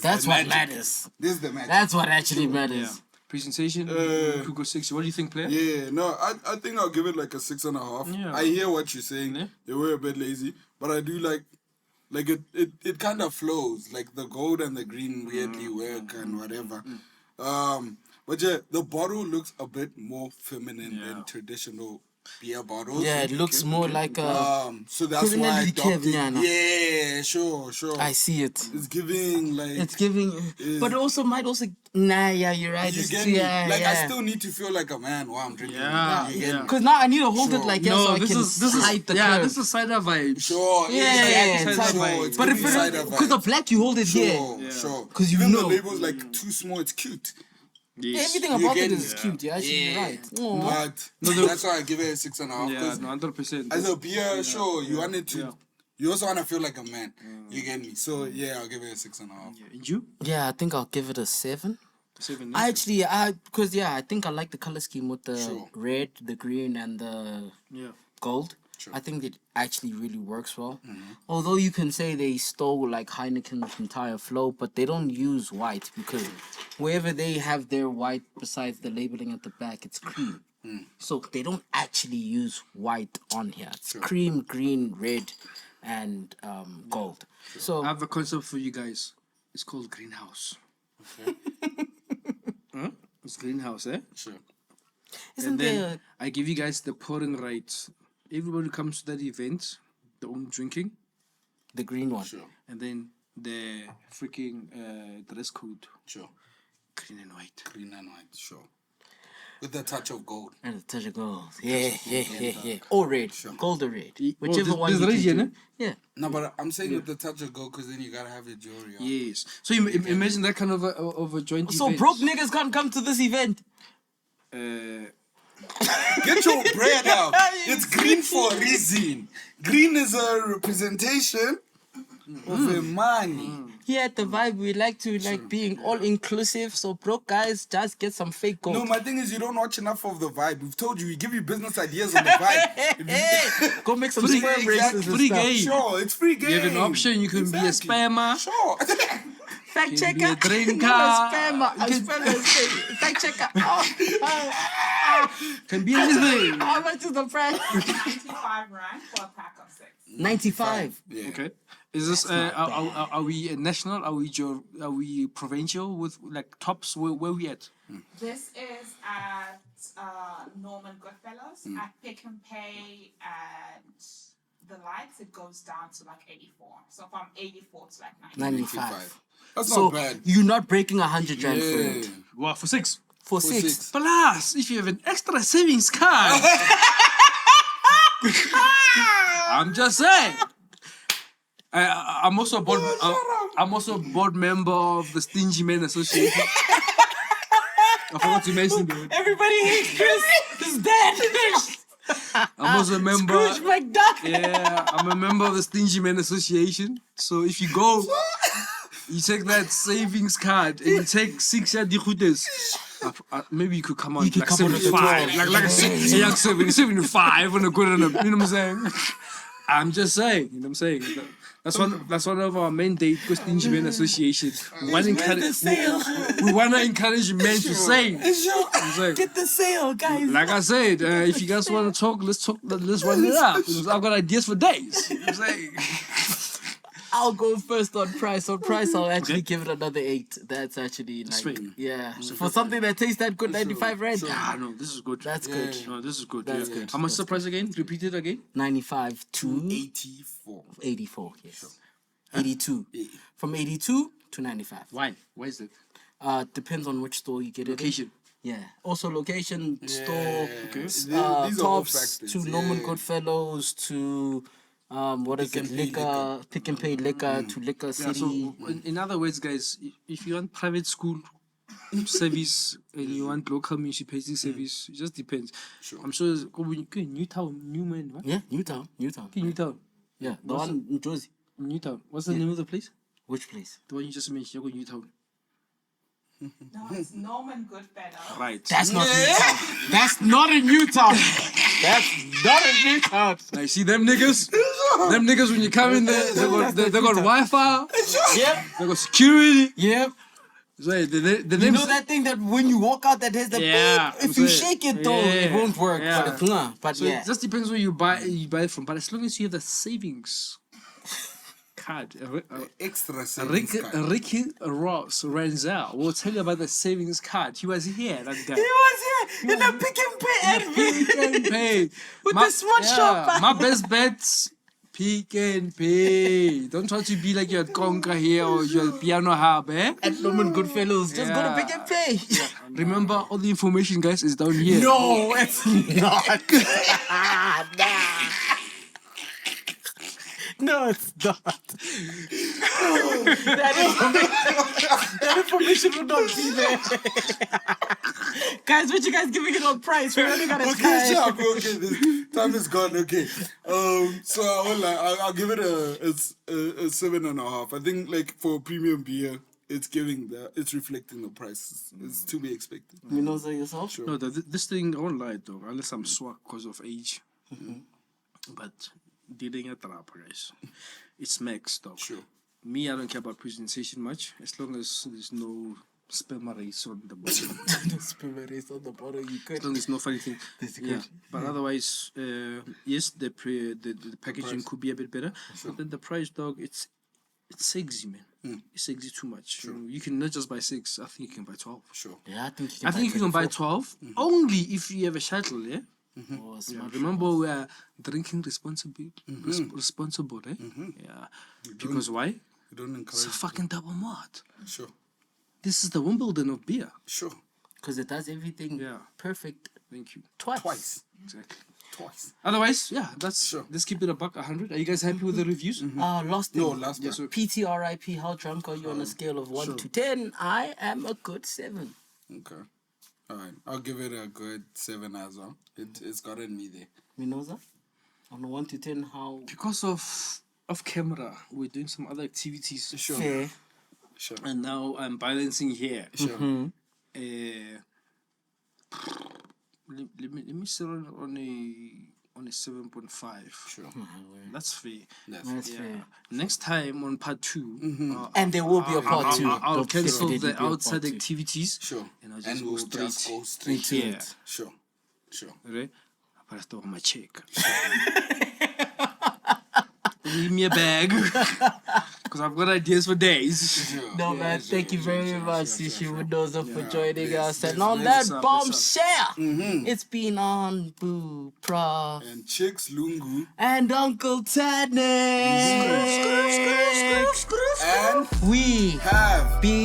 That's what matters. This is the magic. That's what actually matters. Yeah. Presentation, you could go 6. What do you think, player? Yeah, no, I think I'll give it like a 6.5. Yeah. I hear what you're saying. Yeah. They were a bit lazy, but I do like it kind of flows. Like the gold and the green weirdly work and whatever. But yeah, the bottle looks a bit more feminine than traditional beer bottles. Yeah, it looks more like a... So that's why I adopted. Keviana. Yeah, sure. I see it. It's giving like... It's giving... But also might also... Nah, yeah, you're right. You It's get too, me? yeah, Like, yeah. I still need to feel like a man while I'm drinking. Yeah, You get me? Because now I need to hold it like No, so I this can is hide the yeah, curve. this is cider vibes. Sure. Yeah, it's cider sure, vibes. it's But if giving cider because the vibes. black you hold it here. Sure. 'Cause you Even know. the label's like too small, it's cute. Everything You about get it me? is cute. You're actually right. Aw. But that's why I give it a 6.5. Yeah, 'cause no, 100%. as a beer, sure, you want it to. Yeah. You also want to feel like a man. You get me? So yeah, I'll give it a 6.5. And you? Yeah, I think I'll give it a 7. 7. I actually, because I think I like the color scheme with the Sure. red, the green, and the gold. Sure. I think it actually really works well. Although you can say they stole like Heineken's entire flow, but they don't use white because wherever they have their white, besides the labeling at the back, it's cream. So they don't actually use white on here. It's cream, green, red, and gold. So I have a concept for you guys. It's called greenhouse. It's greenhouse, eh? Sure. isn't And then there? I give you guys the pouring rights. Everybody comes to that event, the own drinking, The green one. Sure. and then the freaking dress code, Sure. green and white. Green and white. Sure. With a touch of gold. And a touch of gold. Yeah. Or red. Gold or red. Whichever one there's you red, choose. yeah? Yeah. No, but I'm saying with the touch of gold because then you gotta have your jewelry on. Yes. So you imagine that kind of a joint So event. broke niggas can't come to this event. Get your bread out. It's green for a reason. Green is a representation of a money. Here at the Vibe, we like to being all inclusive. So broke guys just get some fake gold. No, my thing is you don't watch enough of the Vibe. We've told you, we give you business ideas on the Vibe. Go make some Free- sperm races and free stuff. game. Sure, it's free game. You have an option. You can be a spammer. Sure. Fact Be checker. a drinker. Not a spammer. A spammer is fact checker. Can be anything. How much is the price? 95 rand for a pack of 6. 95. Yeah. Okay. Is this are we national? Are we provincial with like tops? Where we at? This is at Norman Goodfellows at Pick and Pay and the lights. It goes down to like 84. So from 84 to like 95. That's So not bad. you're not breaking 100 rand for Yeah. it. What for 6? For For 6. six. Plus, if you have an extra savings card, I'm just saying. I'm also a board. I'm also a board member of the Stingy Men Association. I forgot to mention that. Everybody hates Chris. He's dead. I'm also a member. Scrooge McDuck. Yeah, I'm a member of the Stingy Men Association. So if you go, you take that savings card and you take 6 dikhutes. Maybe you could come on You could like come on with 75, 12. like a young 75 on a good enough. You know what I'm saying? I'm just saying. You know what I'm saying? That's one of our mandate with the Stingy Men Association. We want to encourage men to save. I'm saying. Get the sale, guys. Like I said, if you guys want to talk, let's run it up. I've got ideas for days. You know what I'm saying? I'll go first on price. On price, I'll actually give it another 8. That's actually like, Sweet. yeah. For something that tastes that good, 95 rand. Ah, no, this is good. That's good. No, this is good. That's yeah. good. How much is the price again? Repeat it again. 95 to 84. 84. Yes. 82. From 82 to 95. Why? Why is it? Depends on which store you get it. Location. Yeah. Also location, store, These are all tops factors, to Norman Goodfellows to what is it? Liquor, Pick and Pay liquor to Liquor Yeah, City. so in other words, guys, if you want private school service and you want local municipality service, it just depends. Sure. I'm sure Newtown, Newman, what? Yeah, Newtown. Newtown. Yeah, the one in Jersey. Newtown. What's the name of the place? Which place? The one you just mentioned, you're Newtown. No, it's Norman Goodfellows. Right. That's not Newtown. That's not in Newtown. That's not in Newtown. I see them niggas. Them niggas when you come in there, they got Wi-Fi. Yep. They got security. Yep. So the You name's know that thing that when you walk out that has the Yeah, beep? I'm If you saying. shake it though, it Yeah, won't work. yeah. But, it's, but So yeah. it just depends where you buy it from. But as long as you have the savings card, Extra savings card. Ricky Ross Renzel will tell you about the savings card. He was here, that guy. He was here in a Pick and Pay Pick and Pay. with the smart shop. My best bets. Pick and Pay. Don't try to be like you're at Conca here or you're at Piano Hub, eh? At Norman Goodfellows. Just go to Pick and Pay. Remember, all the information, guys, is down here. No, it's not. Nah. No, it's not. That information would not be there. Guys, what you guys giving it on price? We already got a Okay, time. sure. Okay, this time is gone. Okay. So I'll give it a 7.5. I think like for premium beer, it's reflecting the price. It's to be expected. You know so yourself? Sure. No, this thing, I won't lie though, unless I'm swag because of age. But dealing a trap, guys. It's max dog. Sure. Me, I don't care about presentation much, as long as there's no sperm race on the bottom. Spirit is on the bottom. You As could. long as there's no funny thing. That's Yeah. good. But otherwise, yes, the packaging could be a bit better. But then the price, dog, it's sexy, man. It's sexy too much. You can not just buy 6. I think you can buy 12. Sure. Yeah, I think You can buy 12 only if you have a shuttle, yeah? Oh, Yeah, smart. remember, we are drinking responsibly, responsible, eh? Yeah. Because why? You don't It's a encourage. fucking double malt. Sure. This is the Wimbledon of beer. Sure. Because it does everything Yeah. perfect Thank you. twice. Exactly. Twice. Otherwise, yeah, that's Sure. let's keep it a buck 100. Are you guys happy with the reviews? Lost No, in last Yeah, time. so PTRIP, how drunk are you on a scale of 1 sure. to 10? I am a good 7. Okay. Alright. I'll give it a good 7 as well. It's gotten me there. Minoza? On a 1 to 10, how because of camera, we're doing some other activities, Sure. fair? Sure. and now I'm balancing here. Sure. Let me settle on a 7.5. Sure. That's fair. That's fair. Next time on part 2, And there will be a part 2. I'll There'll cancel definitely the be a part outside 2. activities. Sure. And I'll just And go we'll straight. just go straight Into Yeah. it. Sure. Sure. Okay? But I still have my check. Leave me a bag. Because I've got ideas for days. Sure. No, Yeah, man, sure, thank you sure, very sure, much, sure, Sishi sure. Mendoza, for joining this- us. And this- on this that is up, bombshell, it's been on Boo Prof And Chix Lungu. and Uncle Tanic. And We have been